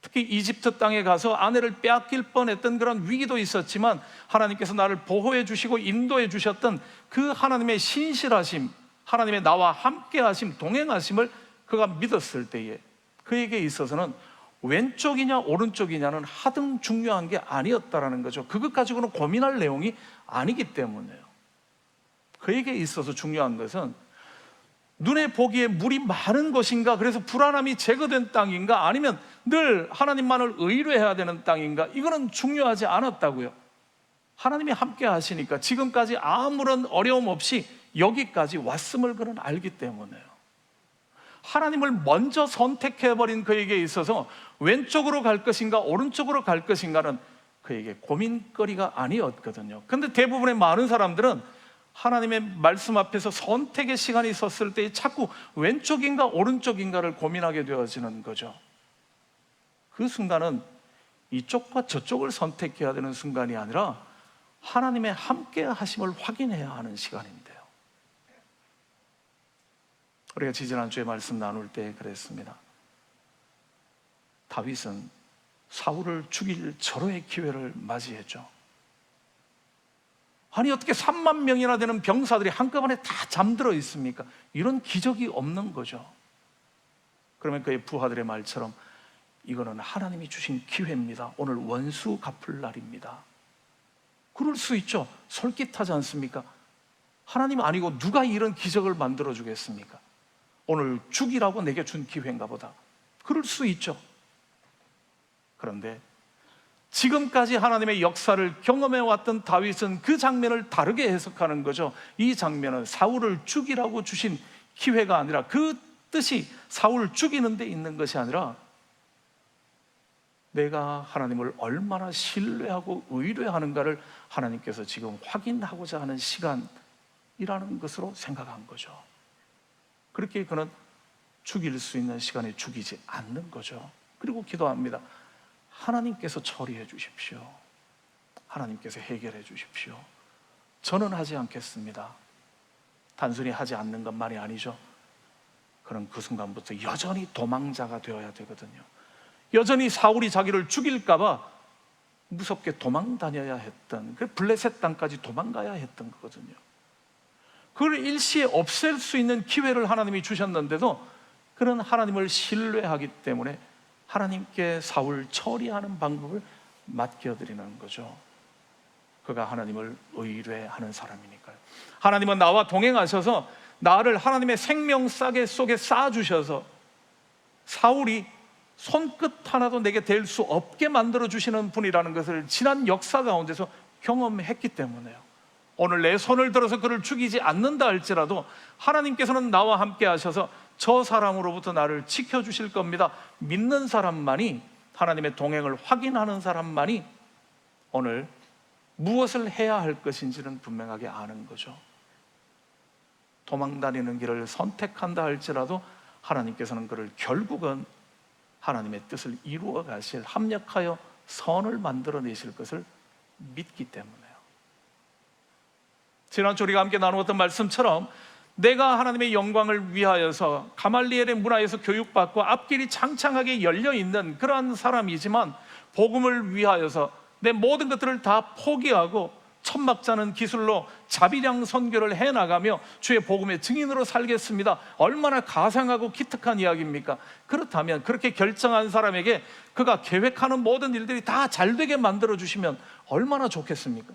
특히 이집트 땅에 가서 아내를 빼앗길 뻔했던 그런 위기도 있었지만 하나님께서 나를 보호해 주시고 인도해 주셨던 그 하나님의 신실하심, 하나님의 나와 함께 하심, 동행하심을 그가 믿었을 때에 그에게 있어서는 왼쪽이냐 오른쪽이냐는 하등 중요한 게 아니었다라는 거죠. 그것 가지고는 고민할 내용이 아니기 때문에요. 그에게 있어서 중요한 것은 눈에 보기에 물이 많은 것인가, 그래서 불안함이 제거된 땅인가, 아니면 늘 하나님만을 의뢰해야 되는 땅인가, 이거는 중요하지 않았다고요. 하나님이 함께 하시니까 지금까지 아무런 어려움 없이 여기까지 왔음을 그는 알기 때문에요. 하나님을 먼저 선택해버린 그에게 있어서 왼쪽으로 갈 것인가 오른쪽으로 갈 것인가는 그에게 고민거리가 아니었거든요. 그런데 대부분의 많은 사람들은 하나님의 말씀 앞에서 선택의 시간이 있었을 때 자꾸 왼쪽인가 오른쪽인가를 고민하게 되어지는 거죠. 그 순간은 이쪽과 저쪽을 선택해야 되는 순간이 아니라 하나님의 함께 하심을 확인해야 하는 시간인데요. 우리가 지지난주에 말씀 나눌 때 그랬습니다. 다윗은 사울을 죽일 절호의 기회를 맞이했죠. 아니 어떻게 3만 명이나 되는 병사들이 한꺼번에 다 잠들어 있습니까? 이런 기적이 없는 거죠. 그러면 그의 부하들의 말처럼 이거는 하나님이 주신 기회입니다. 오늘 원수 갚을 날입니다. 그럴 수 있죠. 솔깃하지 않습니까? 하나님 아니고 누가 이런 기적을 만들어 주겠습니까? 오늘 죽이라고 내게 준 기회인가 보다. 그럴 수 있죠. 그런데 지금까지 하나님의 역사를 경험해왔던 다윗은 그 장면을 다르게 해석하는 거죠. 이 장면은 사울을 죽이라고 주신 기회가 아니라, 그 뜻이 사울을 죽이는 데 있는 것이 아니라 내가 하나님을 얼마나 신뢰하고 의뢰하는가를 하나님께서 지금 확인하고자 하는 시간이라는 것으로 생각한 거죠. 그렇게 그는 죽일 수 있는 시간에 죽이지 않는 거죠. 그리고 기도합니다. 하나님께서 처리해 주십시오. 하나님께서 해결해 주십시오. 저는 하지 않겠습니다. 단순히 하지 않는 것만이 아니죠. 그는 그 순간부터 여전히 도망자가 되어야 되거든요. 여전히 사울이 자기를 죽일까 봐 무섭게 도망 다녀야 했던, 그 블레셋 땅까지 도망가야 했던 거거든요. 그걸 일시에 없앨 수 있는 기회를 하나님이 주셨는데도 그는 하나님을 신뢰하기 때문에 하나님께 사울 처리하는 방법을 맡겨드리는 거죠. 그가 하나님을 의뢰하는 사람이니까요. 하나님은 나와 동행하셔서 나를 하나님의 생명싸개 속에 쌓아주셔서 사울이 손끝 하나도 내게 댈 수 없게 만들어주시는 분이라는 것을 지난 역사 가운데서 경험했기 때문에요. 오늘 내 손을 들어서 그를 죽이지 않는다 할지라도 하나님께서는 나와 함께 하셔서 저 사람으로부터 나를 지켜주실 겁니다. 믿는 사람만이, 하나님의 동행을 확인하는 사람만이 오늘 무엇을 해야 할 것인지는 분명하게 아는 거죠. 도망다니는 길을 선택한다 할지라도 하나님께서는 그를 결국은 하나님의 뜻을 이루어 가실, 합력하여 선을 만들어내실 것을 믿기 때문에요. 지난주 우리가 함께 나누었던 말씀처럼 내가 하나님의 영광을 위하여서 가말리엘의 문화에서 교육받고 앞길이 창창하게 열려있는 그러한 사람이지만 복음을 위하여서 내 모든 것들을 다 포기하고 천막자는 기술로 자비량 선교를 해나가며 주의 복음의 증인으로 살겠습니다. 얼마나 가상하고 기특한 이야기입니까? 그렇다면 그렇게 결정한 사람에게 그가 계획하는 모든 일들이 다 잘되게 만들어주시면 얼마나 좋겠습니까?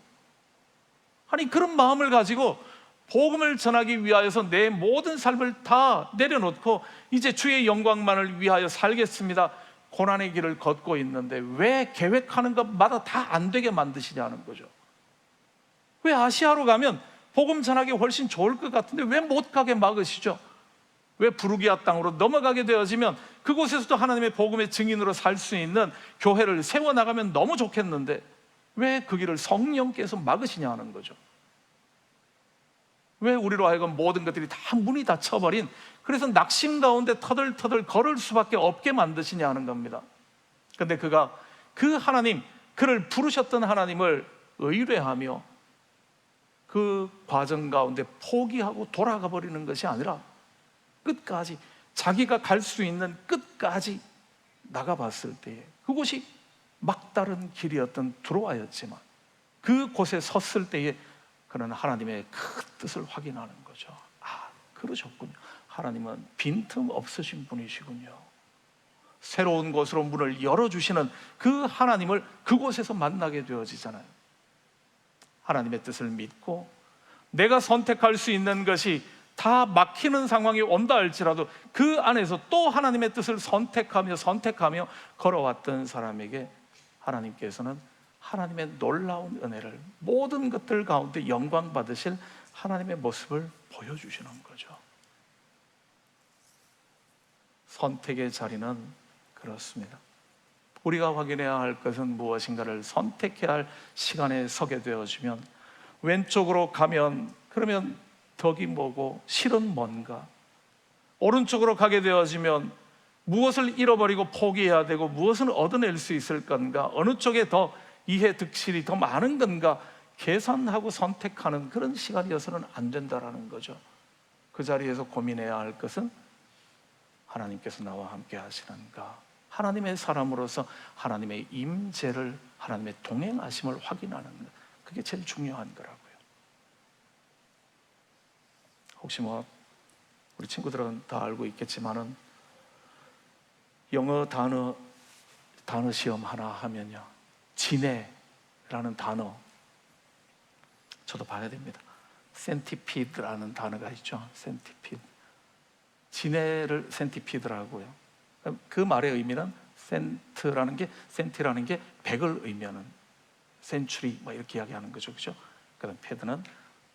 아니, 그런 마음을 가지고 복음을 전하기 위하여서 내 모든 삶을 다 내려놓고 이제 주의 영광만을 위하여 살겠습니다. 고난의 길을 걷고 있는데 왜 계획하는 것마다 다 안 되게 만드시냐는 거죠. 왜 아시아로 가면 복음 전하기 훨씬 좋을 것 같은데 왜 못 가게 막으시죠? 왜 부르기아 땅으로 넘어가게 되어지면 그곳에서도 하나님의 복음의 증인으로 살 수 있는 교회를 세워나가면 너무 좋겠는데 왜 그 길을 성령께서 막으시냐 하는 거죠. 왜 우리로 하여금 모든 것들이 다 문이 닫혀버린, 그래서 낙심 가운데 터덜터덜 걸을 수밖에 없게 만드시냐 하는 겁니다. 그런데 그가 그 하나님, 그를 부르셨던 하나님을 의뢰하며 그 과정 가운데 포기하고 돌아가 버리는 것이 아니라 끝까지, 자기가 갈 수 있는 끝까지 나가봤을 때에 그곳이 막다른 길이었던 두로아였지만 그곳에 섰을 때에 그는 하나님의 그 뜻을 확인하는 거죠. 아, 그러셨군요. 하나님은 빈틈 없으신 분이시군요. 새로운 곳으로 문을 열어주시는 그 하나님을 그곳에서 만나게 되어지잖아요. 하나님의 뜻을 믿고 내가 선택할 수 있는 것이 다 막히는 상황이 온다 할지라도 그 안에서 또 하나님의 뜻을 선택하며 걸어왔던 사람에게 하나님께서는 하나님의 놀라운 은혜를, 모든 것들 가운데 영광 받으실 하나님의 모습을 보여주시는 거죠. 선택의 자리는 그렇습니다. 우리가 확인해야 할 것은 무엇인가를 선택해야 할 시간에 서게 되어지면 왼쪽으로 가면 그러면 덕이 뭐고 실은 뭔가, 오른쪽으로 가게 되어지면 무엇을 잃어버리고 포기해야 되고 무엇을 얻어낼 수 있을 건가, 어느 쪽에 더 이해 득실이 더 많은 건가 계산하고 선택하는 그런 시간이어서는 안 된다라는 거죠. 그 자리에서 고민해야 할 것은 하나님께서 나와 함께 하시는가, 하나님의 사람으로서 하나님의 임재를, 하나님의 동행하심을 확인하는 것, 그게 제일 중요한 거라고요. 혹시 우리 친구들은 다 알고 있겠지만은 영어 단어 시험 하나 하면요, 진해라는 단어 저도 봐야 됩니다. 센티피드라는 단어가 있죠. 센티피드. 진해를 센티피드라고요. 그 말의 의미는 센티라는 게 100을 의미하는, 센츄리 이렇게 이야기하는 거죠, 그죠? 그다음 패드는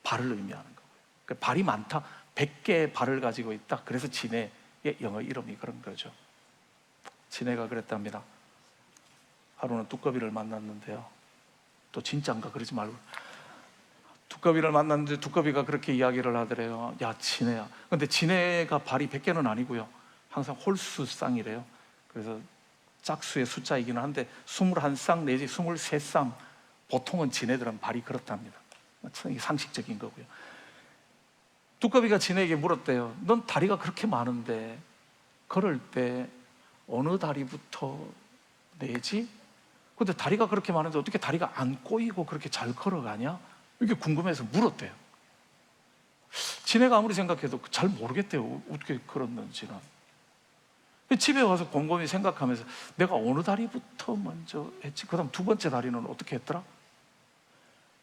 발을 의미하는 거고요. 그러니까 발이 많다, 100개의 발을 가지고 있다. 그래서 진해의 영어 이름이 그런 거죠. 진해가 그랬답니다. 하루는 두꺼비를 만났는데요, 또 진짜인가 그러지 말고, 두꺼비를 만났는데 두꺼비가 그렇게 이야기를 하더래요. 야, 진해야. 근데 진해가 발이 100개는 아니고요, 항상 홀수쌍이래요. 그래서 짝수의 숫자이기는 한데 21쌍 내지 23쌍, 보통은 진해들은 발이 그렇답니다. 참 상식적인 거고요. 두꺼비가 진해에게 물었대요. 넌 다리가 그렇게 많은데 걸을 때 어느 다리부터 내지? 근데 다리가 그렇게 많은데 어떻게 다리가 안 꼬이고 그렇게 잘 걸어가냐? 이게 궁금해서 물었대요. 진해가 아무리 생각해도 잘 모르겠대요, 어떻게 걸었는지는. 집에 와서 곰곰이 생각하면서 내가 어느 다리부터 먼저 했지? 그 다음 두 번째 다리는 어떻게 했더라?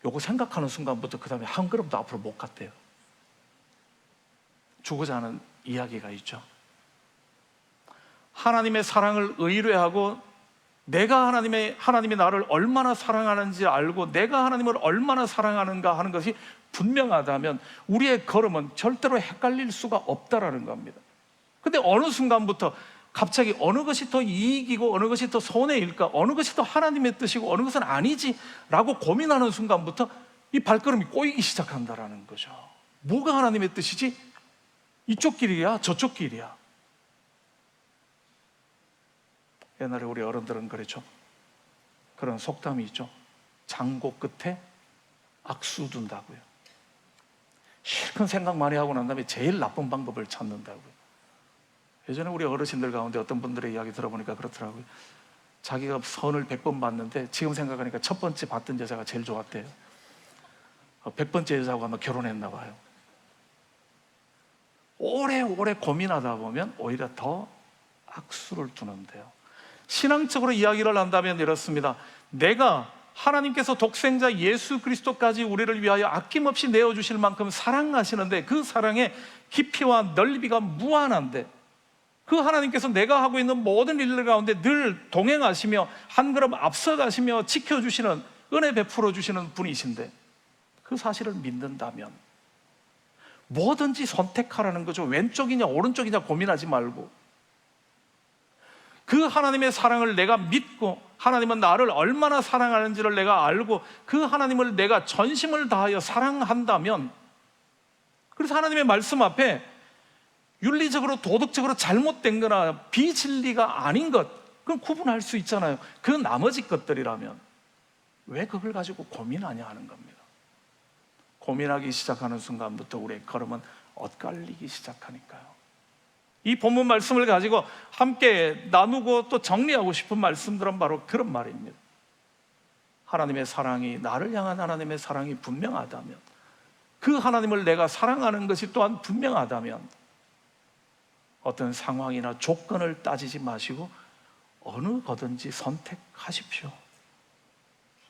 요거 생각하는 순간부터 그 다음에 한 걸음도 앞으로 못 갔대요. 주고자 하는 이야기가 있죠. 하나님의 사랑을 의뢰하고 내가 하나님이 나를 얼마나 사랑하는지 알고 내가 하나님을 얼마나 사랑하는가 하는 것이 분명하다면 우리의 걸음은 절대로 헷갈릴 수가 없다라는 겁니다. 근데 어느 순간부터 갑자기 어느 것이 더 이익이고 어느 것이 더 손해일까, 어느 것이 더 하나님의 뜻이고 어느 것은 아니지 라고 고민하는 순간부터 이 발걸음이 꼬이기 시작한다라는 거죠. 뭐가 하나님의 뜻이지? 이쪽 길이야? 저쪽 길이야? 옛날에 우리 어른들은 그랬죠. 그런 속담이 있죠. 장고 끝에 악수 둔다고요. 실컷 생각 많이 하고 난 다음에 제일 나쁜 방법을 찾는다고요. 예전에 우리 어르신들 가운데 어떤 분들의 이야기 들어보니까 그렇더라고요. 자기가 선을 100번 봤는데 지금 생각하니까 첫 번째 봤던 여자가 제일 좋았대요. 100번째 여자하고 아마 결혼했나 봐요. 오래오래 고민하다 보면 오히려 더 악수를 두는데요. 신앙적으로 이야기를 한다면 이렇습니다. 내가 하나님께서 독생자 예수 그리스도까지 우리를 위하여 아낌없이 내어주실 만큼 사랑하시는데 그 사랑의 깊이와 넓이가 무한한데 그 하나님께서 내가 하고 있는 모든 일들 가운데 늘 동행하시며 한 걸음 앞서가시며 지켜주시는, 은혜 베풀어 주시는 분이신데 그 사실을 믿는다면 뭐든지 선택하라는 거죠. 왼쪽이냐 오른쪽이냐 고민하지 말고 그 하나님의 사랑을 내가 믿고 하나님은 나를 얼마나 사랑하는지를 내가 알고 그 하나님을 내가 전심을 다하여 사랑한다면, 그래서 하나님의 말씀 앞에 윤리적으로 도덕적으로 잘못된 거나 비진리가 아닌 것, 그건 구분할 수 있잖아요. 그 나머지 것들이라면 왜 그걸 가지고 고민하냐 하는 겁니다. 고민하기 시작하는 순간부터 우리의 걸음은 엇갈리기 시작하니까요. 이 본문 말씀을 가지고 함께 나누고 또 정리하고 싶은 말씀들은 바로 그런 말입니다. 하나님의 사랑이, 나를 향한 하나님의 사랑이 분명하다면, 그 하나님을 내가 사랑하는 것이 또한 분명하다면 어떤 상황이나 조건을 따지지 마시고 어느 거든지 선택하십시오.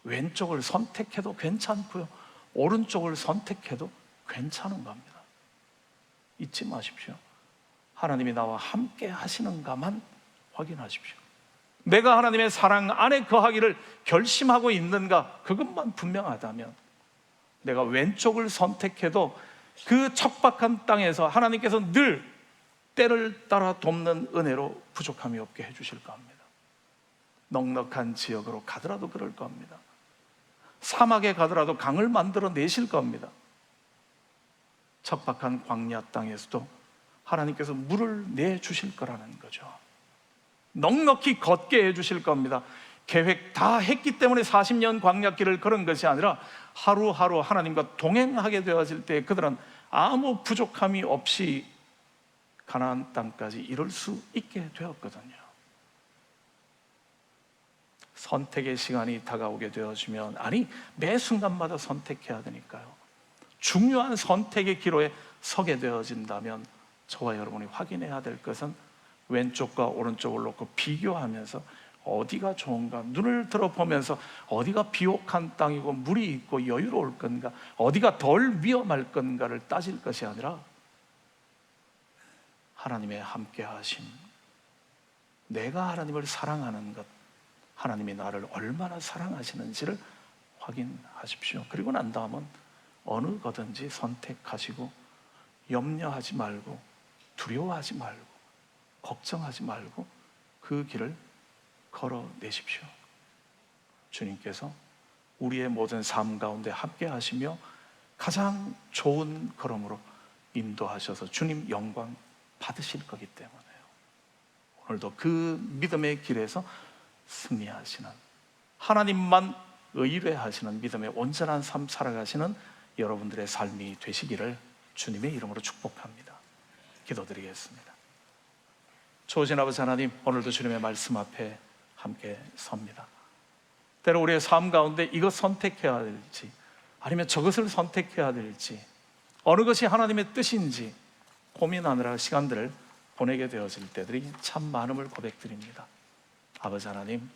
왼쪽을 선택해도 괜찮고요, 오른쪽을 선택해도 괜찮은 겁니다. 잊지 마십시오. 하나님이 나와 함께 하시는가만 확인하십시오. 내가 하나님의 사랑 안에 거하기를 결심하고 있는가, 그것만 분명하다면 내가 왼쪽을 선택해도 그 척박한 땅에서 하나님께서 늘 때를 따라 돕는 은혜로 부족함이 없게 해주실 겁니다. 넉넉한 지역으로 가더라도 그럴 겁니다. 사막에 가더라도 강을 만들어 내실 겁니다. 척박한 광야 땅에서도 하나님께서 물을 내주실 거라는 거죠. 넉넉히 걷게 해주실 겁니다. 계획 다 했기 때문에 40년 광야길을 걸은 것이 아니라 하루하루 하나님과 동행하게 되어질 때 그들은 아무 부족함이 없이 가나안 땅까지 이룰 수 있게 되었거든요. 선택의 시간이 다가오게 되어지면, 아니 매 순간마다 선택해야 되니까요. 중요한 선택의 기로에 서게 되어진다면 저와 여러분이 확인해야 될 것은 왼쪽과 오른쪽을 놓고 비교하면서 어디가 좋은가, 눈을 들어보면서 어디가 비옥한 땅이고 물이 있고 여유로울 건가, 어디가 덜 위험할 건가를 따질 것이 아니라 하나님의 함께하심, 내가 하나님을 사랑하는 것, 하나님이 나를 얼마나 사랑하시는지를 확인하십시오. 그리고 난 다음은 어느 거든지 선택하시고 염려하지 말고 두려워하지 말고 걱정하지 말고 그 길을 걸어내십시오. 주님께서 우리의 모든 삶 가운데 함께 하시며 가장 좋은 걸음으로 인도하셔서 주님 영광 받으실 거기 때문에요. 오늘도 그 믿음의 길에서 승리하시는, 하나님만 의뢰하시는 믿음의 온전한 삶 살아가시는 여러분들의 삶이 되시기를 주님의 이름으로 축복합니다. 기도드리겠습니다. 좋으신 아버지 하나님, 오늘도 주님의 말씀 앞에 함께 섭니다. 때로 우리의 삶 가운데 이것 선택해야 될지 아니면 저것을 선택해야 될지, 어느 것이 하나님의 뜻인지 고민하느라 시간들을 보내게 되어질 때들이 참 많음을 고백드립니다. 아버지 하나님,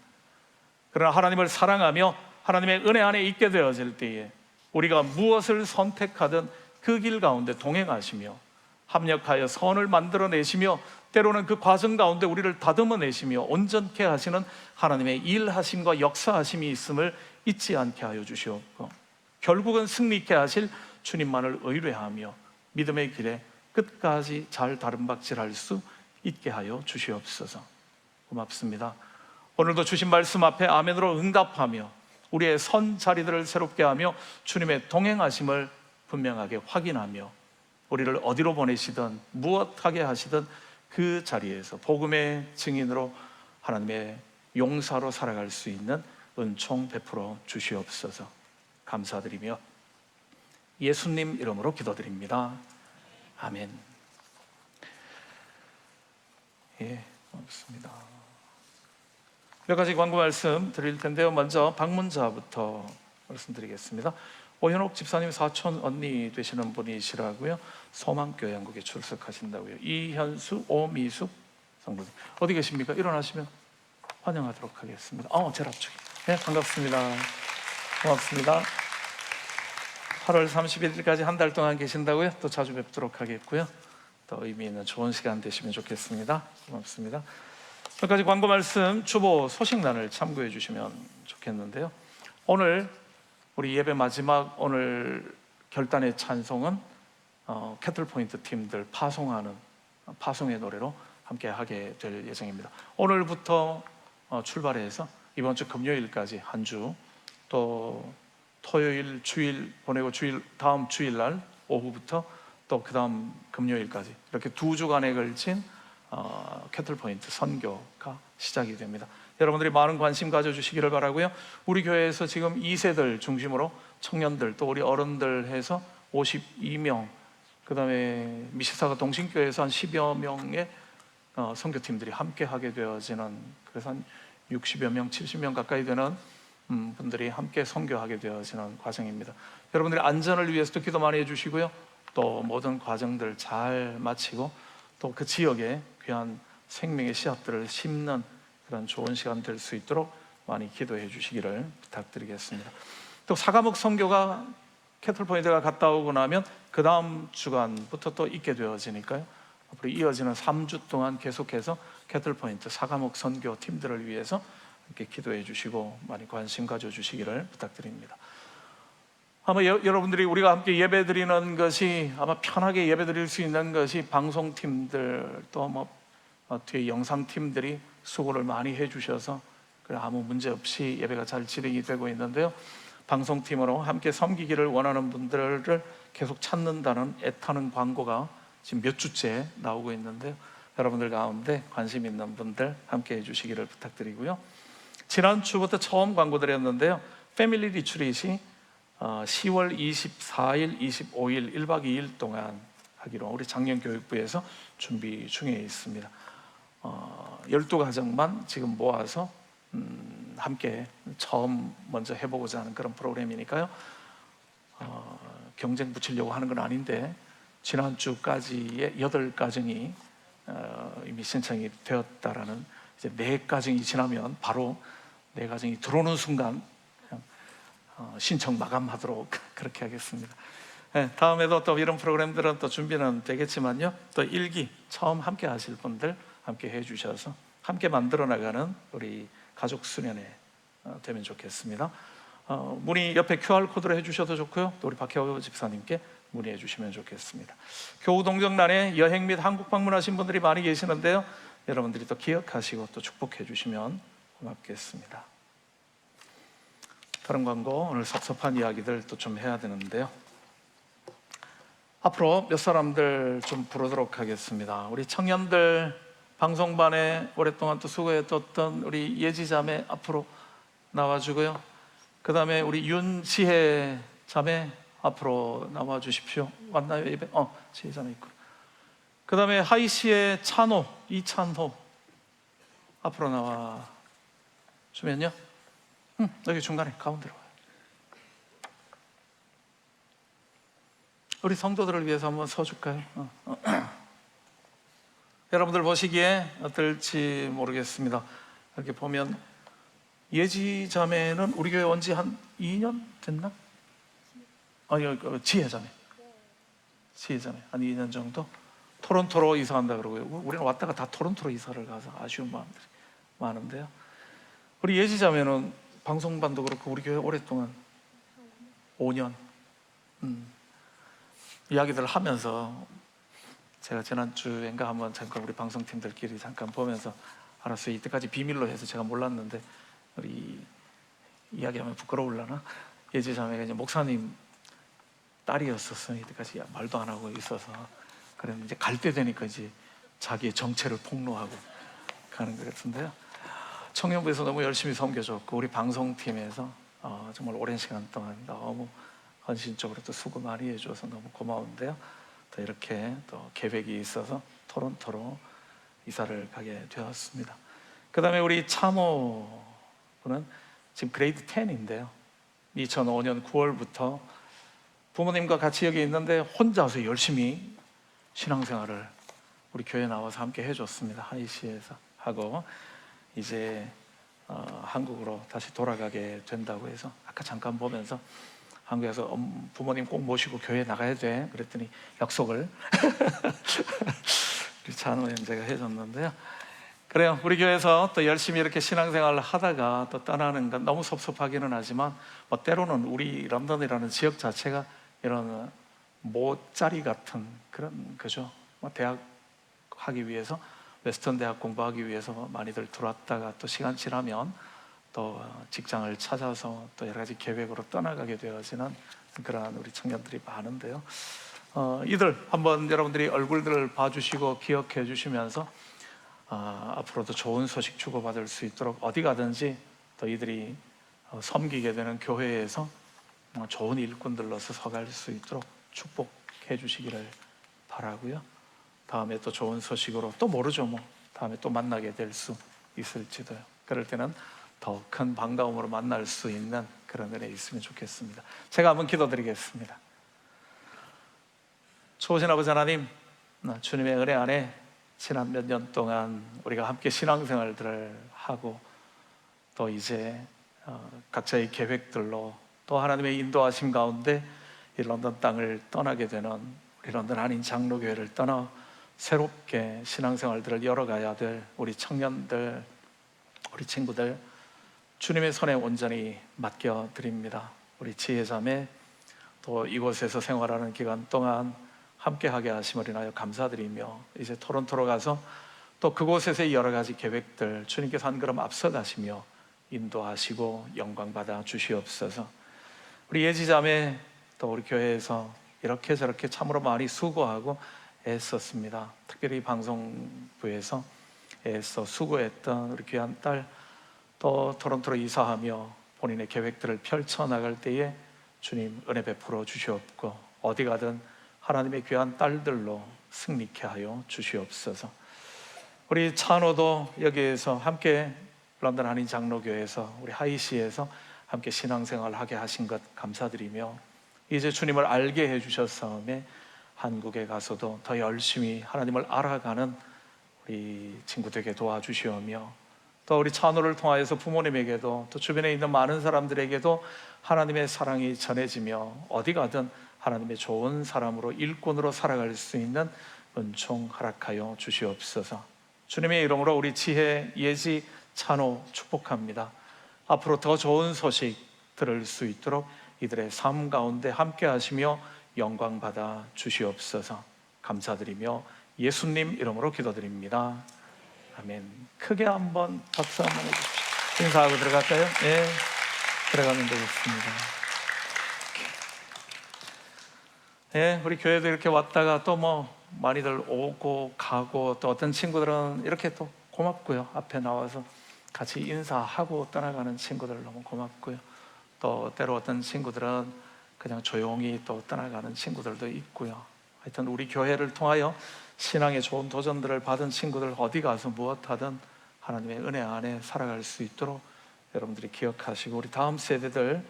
그러나 하나님을 사랑하며 하나님의 은혜 안에 있게 되어질 때에 우리가 무엇을 선택하든 그 길 가운데 동행하시며 합력하여 선을 만들어내시며 때로는 그 과정 가운데 우리를 다듬어내시며 온전케 하시는 하나님의 일하심과 역사하심이 있음을 잊지 않게 하여 주시옵고, 결국은 승리케 하실 주님만을 의뢰하며 믿음의 길에 끝까지 잘 다름박질할 수 있게 하여 주시옵소서. 고맙습니다. 오늘도 주신 말씀 앞에 아멘으로 응답하며 우리의 선 자리들을 새롭게 하며 주님의 동행하심을 분명하게 확인하며 우리를 어디로 보내시든 무엇하게 하시든 그 자리에서 복음의 증인으로 하나님의 용사로 살아갈 수 있는 은총 베풀어 주시옵소서. 감사드리며 예수님 이름으로 기도드립니다. 아멘. 예, 고맙습니다. 몇 가지 광고 말씀 드릴 텐데요. 먼저 방문자부터 말씀드리겠습니다. 오현옥 집사님 사촌 언니 되시는 분이시라고요. 소망교회 한국에 출석하신다고요. 이현수, 오미숙 성도님 어디 계십니까? 일어나시면 환영하도록 하겠습니다. 제일 앞쪽에. 네, 반갑습니다. 고맙습니다. 8월 31일까지 한 달 동안 계신다고요? 또 자주 뵙도록 하겠고요. 또 의미 있는 좋은 시간 되시면 좋겠습니다. 고맙습니다. 몇 가지 광고 말씀 주보 소식란을 참고해 주시면 좋겠는데요. 오늘 우리 예배 마지막 오늘 결단의 찬송은 캐틀포인트 팀들 파송의 노래로 함께 하게 될 예정입니다. 오늘부터 출발해서 이번 주 금요일까지 한 주, 또 토요일 주일 보내고 다음 주일날 오후부터 또 그 다음 금요일까지 이렇게 2주간에 걸친 캐틀포인트 선교가 시작이 됩니다. 여러분들이 많은 관심 가져주시기를 바라고요. 우리 교회에서 지금 2세들 중심으로 청년들 또 우리 어른들 해서 52명, 그 다음에 미시사가 동신교회에서 한 10여 명의 선교팀들이 함께 하게 되어지는, 그래서 한 60여 명, 70명 가까이 되는 분들이 함께 선교하게 되어지는 과정입니다. 여러분들의 안전을 위해서도 기도 많이 해주시고요. 또 모든 과정들 잘 마치고 또 그 지역에 귀한 생명의 씨앗들을 심는 그런 좋은 시간 될 수 있도록 많이 기도해 주시기를 부탁드리겠습니다. 또 사과목 선교가 캐틀포인트가 갔다 오고 나면 그 다음 주간부터 또 있게 되어지니까요. 앞으로 이어지는 3주 동안 계속해서 캐틀포인트 사과목 선교 팀들을 위해서 이렇게 기도해 주시고 많이 관심 가져 주시기를 부탁드립니다. 아마 여러분들이 우리가 함께 예배 드리는 것이 아마 편하게 예배 드릴 수 있는 것이 방송팀들 또 뒤에 영상팀들이 수고를 많이 해주셔서 아무 문제 없이 예배가 잘 진행이 되고 있는데요. 방송팀으로 함께 섬기기를 원하는 분들을 계속 찾는다는 애타는 광고가 지금 몇 주째 나오고 있는데요. 여러분들 가운데 관심 있는 분들 함께 해주시기를 부탁드리고요. 지난주부터 처음 광고 드렸는데요. 패밀리 리트릿이 10월 24일, 25일 1박 2일 동안 하기로 우리 작년교육부에서 준비 중에 있습니다. 12가정만 지금 모아서 함께 처음 먼저 해보고자 하는 그런 프로그램이니까요. 경쟁 붙이려고 하는 건 아닌데 지난주까지의 8가정이 이미 신청이 되었다라는, 이제 4가정이 지나면 바로 4가정이 들어오는 순간 신청 마감하도록 그렇게 하겠습니다. 네, 다음에도 또 이런 프로그램들은 또 준비는 되겠지만요. 또 일기 처음 함께 하실 분들 함께 해주셔서 함께 만들어 나가는 우리 가족 수련회 되면 좋겠습니다. 문의 옆에 QR코드로 해주셔도 좋고요. 또 우리 박혜호 집사님께 문의해 주시면 좋겠습니다. 교우 동정란에 여행 및 한국 방문하신 분들이 많이 계시는데요. 여러분들이 또 기억하시고 또 축복해 주시면 고맙겠습니다. 다른 광고, 오늘 섭섭한 이야기들 또 좀 해야 되는데요. 앞으로 몇 사람들 좀 부르도록 하겠습니다. 우리 청년들 방송반에 오랫동안 또 수고했던 우리 예지자매 앞으로 나와주고요. 그 다음에 우리 윤지혜 자매 앞으로 나와 주십시오. 맞나요? 예배? 지혜 자매 있고. 그 다음에 하이시의 찬호, 이찬호 앞으로 나와 주면요. 여기 중간에 가운데로 와요. 우리 성도들을 위해서 한번 서줄까요? 여러분들 보시기에 어떨지 모르겠습니다. 이렇게 보면 예지 자매는 우리 교회 온 지 한 2년 됐나? 아니요, 지혜 자매 한 2년 정도 토론토로 이사 간다 그러고요. 우리는 왔다가 다 토론토로 이사를 가서 아쉬운 마음들이 많은데요. 우리 예지 자매는 방송반도 그렇고 우리 교회 오랫동안 5년 이야기들을 하면서 제가 지난주엔가 한번 잠깐 우리 방송팀들끼리 잠깐 보면서 알았어요. 이때까지 비밀로 해서 제가 몰랐는데 우리 이야기하면 부끄러울라나? 예지 자매가 이제 목사님 딸이었었어요. 이때까지 말도 안 하고 있어서. 그랬는데 이제 갈 때 되니까 이제 자기의 정체를 폭로하고 가는 것 같은데요. 청년부에서 너무 열심히 섬겨줬고 우리 방송팀에서 정말 오랜 시간 동안 너무 헌신적으로 또 수고 많이 해줘서 너무 고마운데요. 또 이렇게 또 계획이 있어서 토론토로 이사를 가게 되었습니다. 그 다음에 우리 참호 분은 지금 그레이드 10인데요 2005년 9월부터 부모님과 같이 여기 있는데 혼자서 열심히 신앙생활을 우리 교회 나와서 함께 해줬습니다. 하이시에서 하고 이제 한국으로 다시 돌아가게 된다고 해서 아까 잠깐 보면서 한국에서 부모님 꼭 모시고 교회 나가야 돼 그랬더니 약속을 우리 찬호 형제가 해줬는데요. 그래요. 우리 교회에서 또 열심히 이렇게 신앙생활을 하다가 또 떠나는 건 너무 섭섭하기는 하지만 때로는 우리 런던이라는 지역 자체가 이런 모짜리 같은 그런 거죠. 대학 하기 위해서 웨스턴 대학 공부하기 위해서 많이들 들어왔다가 또 시간 지나면 또 직장을 찾아서 또 여러 가지 계획으로 떠나가게 되어지는 그러한 우리 청년들이 많은데요. 이들 한번 여러분들이 얼굴들을 봐주시고 기억해 주시면서 앞으로도 좋은 소식 주고받을 수 있도록 어디 가든지 또 이들이 섬기게 되는 교회에서 좋은 일꾼들로서 서갈 수 있도록 축복해 주시기를 바라고요. 다음에 또 좋은 소식으로 또 모르죠 다음에 또 만나게 될 수 있을지도요. 그럴 때는 더 큰 반가움으로 만날 수 있는 그런 은혜 있으면 좋겠습니다. 제가 한번 기도드리겠습니다. 좋으신 아버지 하나님, 주님의 은혜 안에 지난 몇 년 동안 우리가 함께 신앙생활들을 하고 또 이제 각자의 계획들로 또 하나님의 인도하심 가운데 이 런던 땅을 떠나게 되는 우리 런던 한인 장로교회를 떠나 새롭게 신앙생활들을 열어가야 될 우리 청년들, 우리 친구들 주님의 손에 온전히 맡겨드립니다. 우리 지혜자매 또 이곳에서 생활하는 기간 동안 함께하게 하심을 인하여 감사드리며 이제 토론토로 가서 또 그곳에서의 여러 가지 계획들 주님께서 한 걸음 앞서가시며 인도하시고 영광받아 주시옵소서. 우리 예지자매 또 우리 교회에서 이렇게 저렇게 참으로 많이 수고하고 애썼습니다. 특별히 방송부에서 애써 수고했던 우리 귀한 딸 또 토론토로 이사하며 본인의 계획들을 펼쳐나갈 때에 주님 은혜 베풀어 주시옵고 어디 가든 하나님의 귀한 딸들로 승리케 하여 주시옵소서. 우리 찬호도 여기에서 함께 런던 한인 장로교회에서 우리 하이시에서 함께 신앙생활을 하게 하신 것 감사드리며 이제 주님을 알게 해주셨사오매 한국에 가서도 더 열심히 하나님을 알아가는 우리 친구들에게 도와주시오며 또 우리 찬호를 통하여서 부모님에게도 또 주변에 있는 많은 사람들에게도 하나님의 사랑이 전해지며 어디 가든 하나님의 좋은 사람으로 일꾼으로 살아갈 수 있는 은총 허락하여 주시옵소서. 주님의 이름으로 우리 지혜, 예지, 찬호 축복합니다. 앞으로 더 좋은 소식 들을 수 있도록 이들의 삶 가운데 함께 하시며 영광 받아 주시옵소서. 감사드리며 예수님 이름으로 기도드립니다. 아멘. 크게 한번 박수 한번 해주십시오. 인사하고 들어갈까요? 네. 그래가면 되겠습니다. 예, 우리 교회도 이렇게 왔다가 또 뭐 많이들 오고 가고, 또 어떤 친구들은 이렇게 또 고맙고요. 앞에 나와서 같이 인사하고 떠나가는 친구들 너무 고맙고요. 또 때로 어떤 친구들은 그냥 조용히 또 떠나가는 친구들도 있고요. 하여튼 우리 교회를 통하여 신앙의 좋은 도전들을 받은 친구들, 어디 가서 무엇하든 하나님의 은혜 안에 살아갈 수 있도록 여러분들이 기억하시고, 우리 다음 세대들,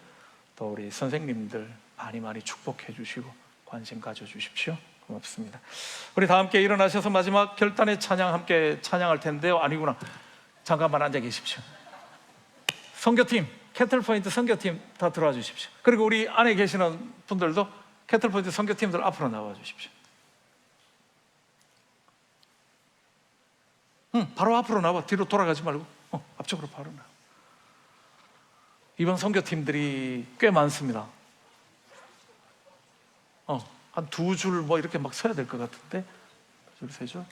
또 우리 선생님들 많이 축복해 주시고 관심 가져 주십시오. 고맙습니다. 우리 다 함께 일어나셔서 마지막 결단의 찬양 함께 찬양할 텐데요. 아니구나, 잠깐만 앉아 계십시오. 선교팀, 캐틀포인트 선교팀 다 들어와 주십시오. 그리고 우리 안에 계시는 분들도 캐틀포인트 선교팀들 앞으로 나와 주십시오. 바로 앞으로 나와. 뒤로 돌아가지 말고 앞쪽으로 바로 나와. 이번 선교팀들이 꽤 많습니다. 한 두 줄 뭐 이렇게 막 서야 될 것 같은데, 두 줄, 세 줄.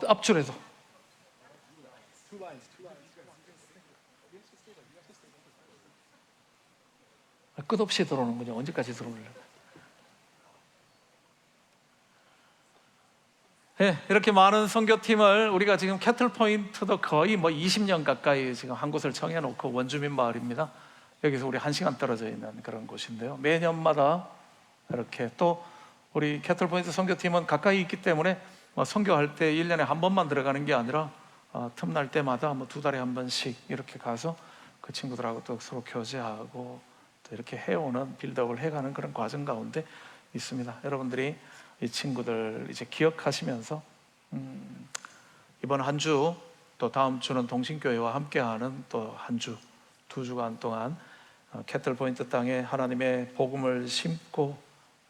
앞줄에도. 끝없이 들어오는군요. 언제까지 들어오려고? 네, 이렇게 많은 선교팀을 우리가 지금 캐틀포인트도 거의 뭐 20년 가까이 지금 한 곳을 정해놓고, 원주민 마을입니다. 여기서 우리 1시간 떨어져 있는 그런 곳인데요. 매년마다 이렇게, 또 우리 캐틀포인트 선교팀은 가까이 있기 때문에 선교할 때 1년에 한 번만 들어가는 게 아니라 틈날 때마다 뭐 2달에 한 번씩 이렇게 가서 그 친구들하고 또 서로 교제하고 또 이렇게 해오는, 빌드업을 해가는 그런 과정 가운데 있습니다. 여러분들이 이 친구들 이제 기억하시면서 이번 한 주, 또 다음 주는 동신교회와 함께하는 또 한 주, 2주간 동안 캐틀포인트 땅에 하나님의 복음을 심고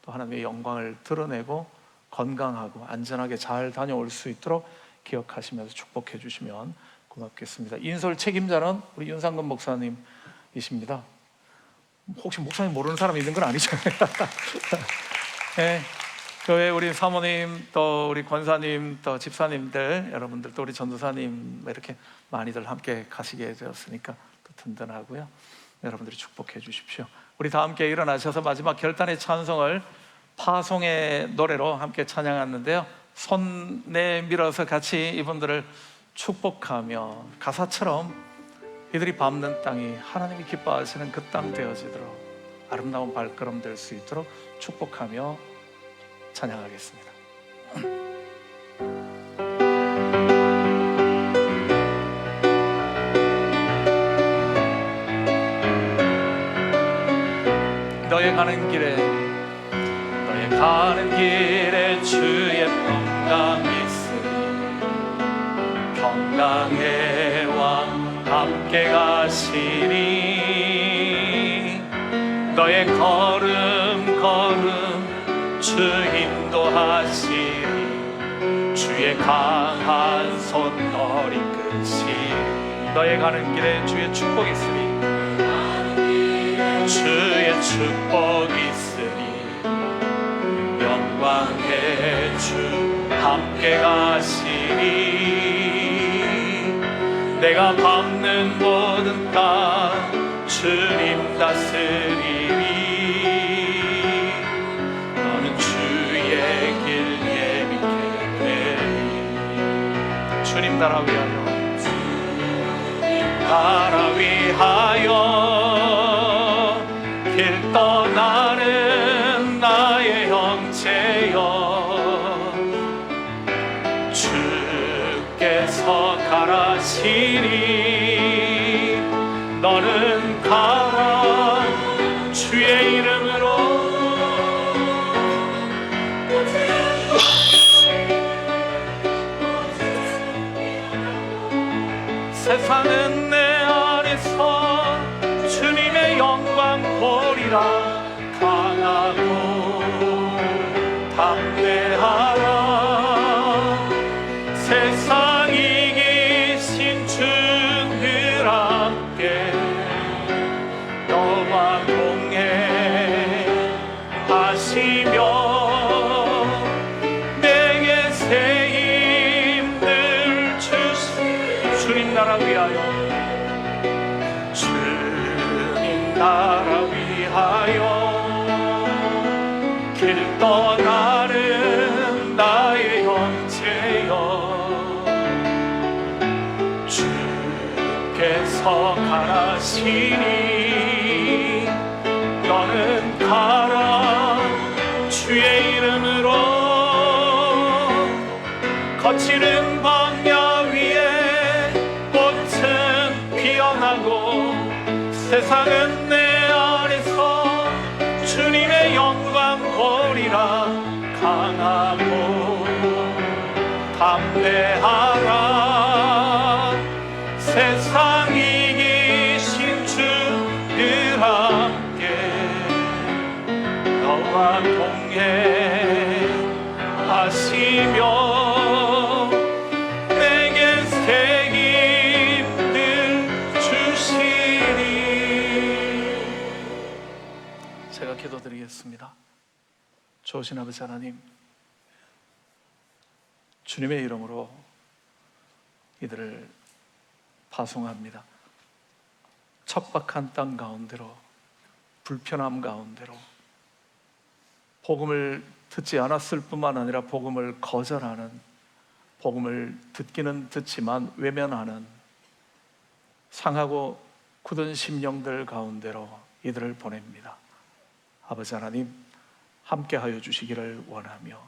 또 하나님의 영광을 드러내고 건강하고 안전하게 잘 다녀올 수 있도록 기억하시면서 축복해 주시면 고맙겠습니다. 인솔 책임자는 우리 윤상근 목사님이십니다. 혹시 목사님 모르는 사람이 있는 건 아니죠? 네, 교회 우리 사모님, 또 우리 권사님, 또 집사님들, 여러분들, 또 우리 전도사님 이렇게 많이들 함께 가시게 되었으니까 또 든든하고요. 여러분들이 축복해 주십시오. 우리 다 함께 일어나셔서 마지막 결단의 찬송을 파송의 노래로 함께 찬양하는데요. 손 내밀어서 같이 이분들을 축복하며 가사처럼 이들이 밟는 땅이 하나님이 기뻐하시는 그 땅 되어지도록 아름다운 발걸음 될 수 있도록 축복하며 찬양하겠습니다. 너의 가는 길에 주의 평강이 있으니 평강의 왕 함께 가시니 너의 걸음 주 인도하시니 주의 강한 손 너리 끄시니 너의 가는 길에 주의 축복이 있으니 주의 축복이 있으니 영광의 주 함께 가시니 내가 밟는 모든 땅 주님 다스리니 너는 주의 길 예비케 되리 주님 나라 위하여 길 떠나는 나의 형제여 주께서 가라시니 너는 가라 주의 이름으로 세상은 내 안에서 주님의 영광 보리라 강하고 담대하라 세상 이기신 주늘 함께 너와 동행하리라 주님 나라 위하여, 주님 나라 위하여 길 떠나는 나의 형제여, 주께서 가라시니 너는 가라. 주의 이름으로 거칠은 광야 위에 꽃은 피어나고 세상은 내 안에서 주님의 영광 보리라. 강하고 담대하라. 세상 이기신 주 늘 함께 너와 동행하시며 내게 새 힘을 주시니. 제가 기도드리겠습니다. 좋으신 아버지 하나님, 주님의 이름으로 이들을 파송합니다. 척박한 땅 가운데로, 불편함 가운데로 복음을 듣지 않았을 뿐만 아니라 복음을 거절하는, 복음을 듣기는 듣지만 외면하는 상하고 굳은 심령들 가운데로 이들을 보냅니다. 아버지 하나님, 함께하여 주시기를 원하며,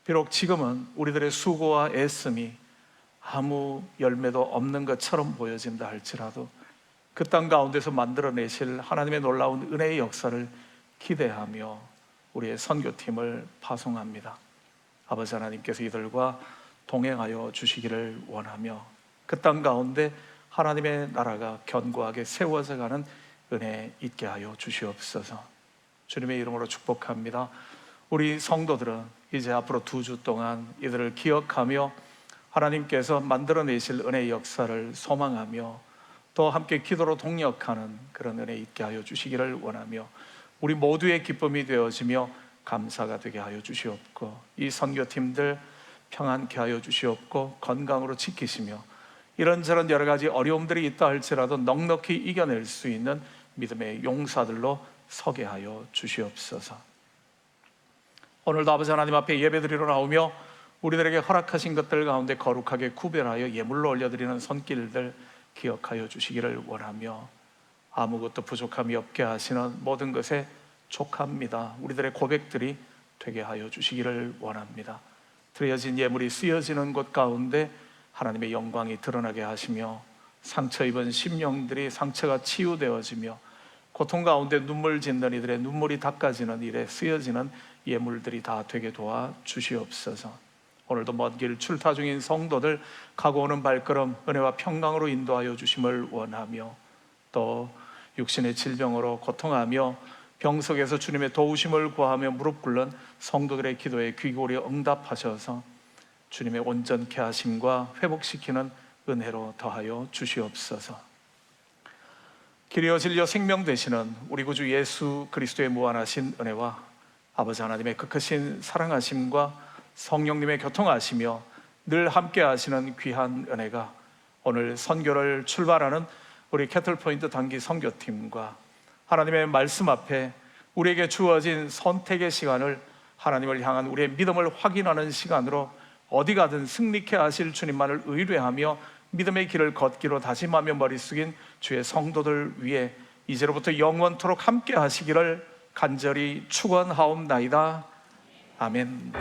비록 지금은 우리들의 수고와 애씀이 아무 열매도 없는 것처럼 보여진다 할지라도 그 땅 가운데서 만들어내실 하나님의 놀라운 은혜의 역사를 기대하며 우리의 선교팀을 파송합니다. 아버지 하나님께서 이들과 동행하여 주시기를 원하며 그 땅 가운데 하나님의 나라가 견고하게 세워져 가는 은혜 있게 하여 주시옵소서. 주님의 이름으로 축복합니다. 우리 성도들은 이제 앞으로 2주 동안 이들을 기억하며 하나님께서 만들어내실 은혜의 역사를 소망하며 또 함께 기도로 동력하는 그런 은혜 있게 하여 주시기를 원하며 우리 모두의 기쁨이 되어지며 감사가 되게 하여 주시옵고 이 선교팀들 평안케 하여 주시옵고 건강으로 지키시며 이런저런 여러 가지 어려움들이 있다 할지라도 넉넉히 이겨낼 수 있는 믿음의 용사들로 서게 하여 주시옵소서. 오늘도 아버지 하나님 앞에 예배드리러 나오며 우리들에게 허락하신 것들 가운데 거룩하게 구별하여 예물로 올려드리는 손길들 기억하여 주시기를 원하며 아무것도 부족함이 없게 하시는 모든 것에 족합니다. 우리들의 고백들이 되게 하여 주시기를 원합니다. 드려진 예물이 쓰여지는 곳 가운데 하나님의 영광이 드러나게 하시며 상처 입은 심령들이 상처가 치유되어지며 고통 가운데 눈물 짓는 이들의 눈물이 닦아지는 일에 쓰여지는 예물들이 다 되게 도와 주시옵소서. 오늘도 먼 길 출타 중인 성도들 가고 오는 발걸음 은혜와 평강으로 인도하여 주심을 원하며 또 육신의 질병으로 고통하며 병석에서 주님의 도우심을 구하며 무릎 꿇는 성도들의 기도에 귀고리 응답하셔서 주님의 온전케 하심과 회복시키는 은혜로 더하여 주시옵소서. 길이요 진리요 생명 되시는 우리 구주 예수 그리스도의 무한하신 은혜와 아버지 하나님의 극크신 사랑하심과 성령님의 교통하시며 늘 함께 하시는 귀한 은혜가 오늘 선교를 출발하는 우리 캐틀포인트 단기 선교팀과 하나님의 말씀 앞에 우리에게 주어진 선택의 시간을 하나님을 향한 우리의 믿음을 확인하는 시간으로 어디 가든 승리케 하실 주님만을 의뢰하며 믿음의 길을 걷기로 다짐하며 머리 숙인 주의 성도들 위해 이제로부터 영원토록 함께 하시기를 간절히 축원하옵나이다. 아멘.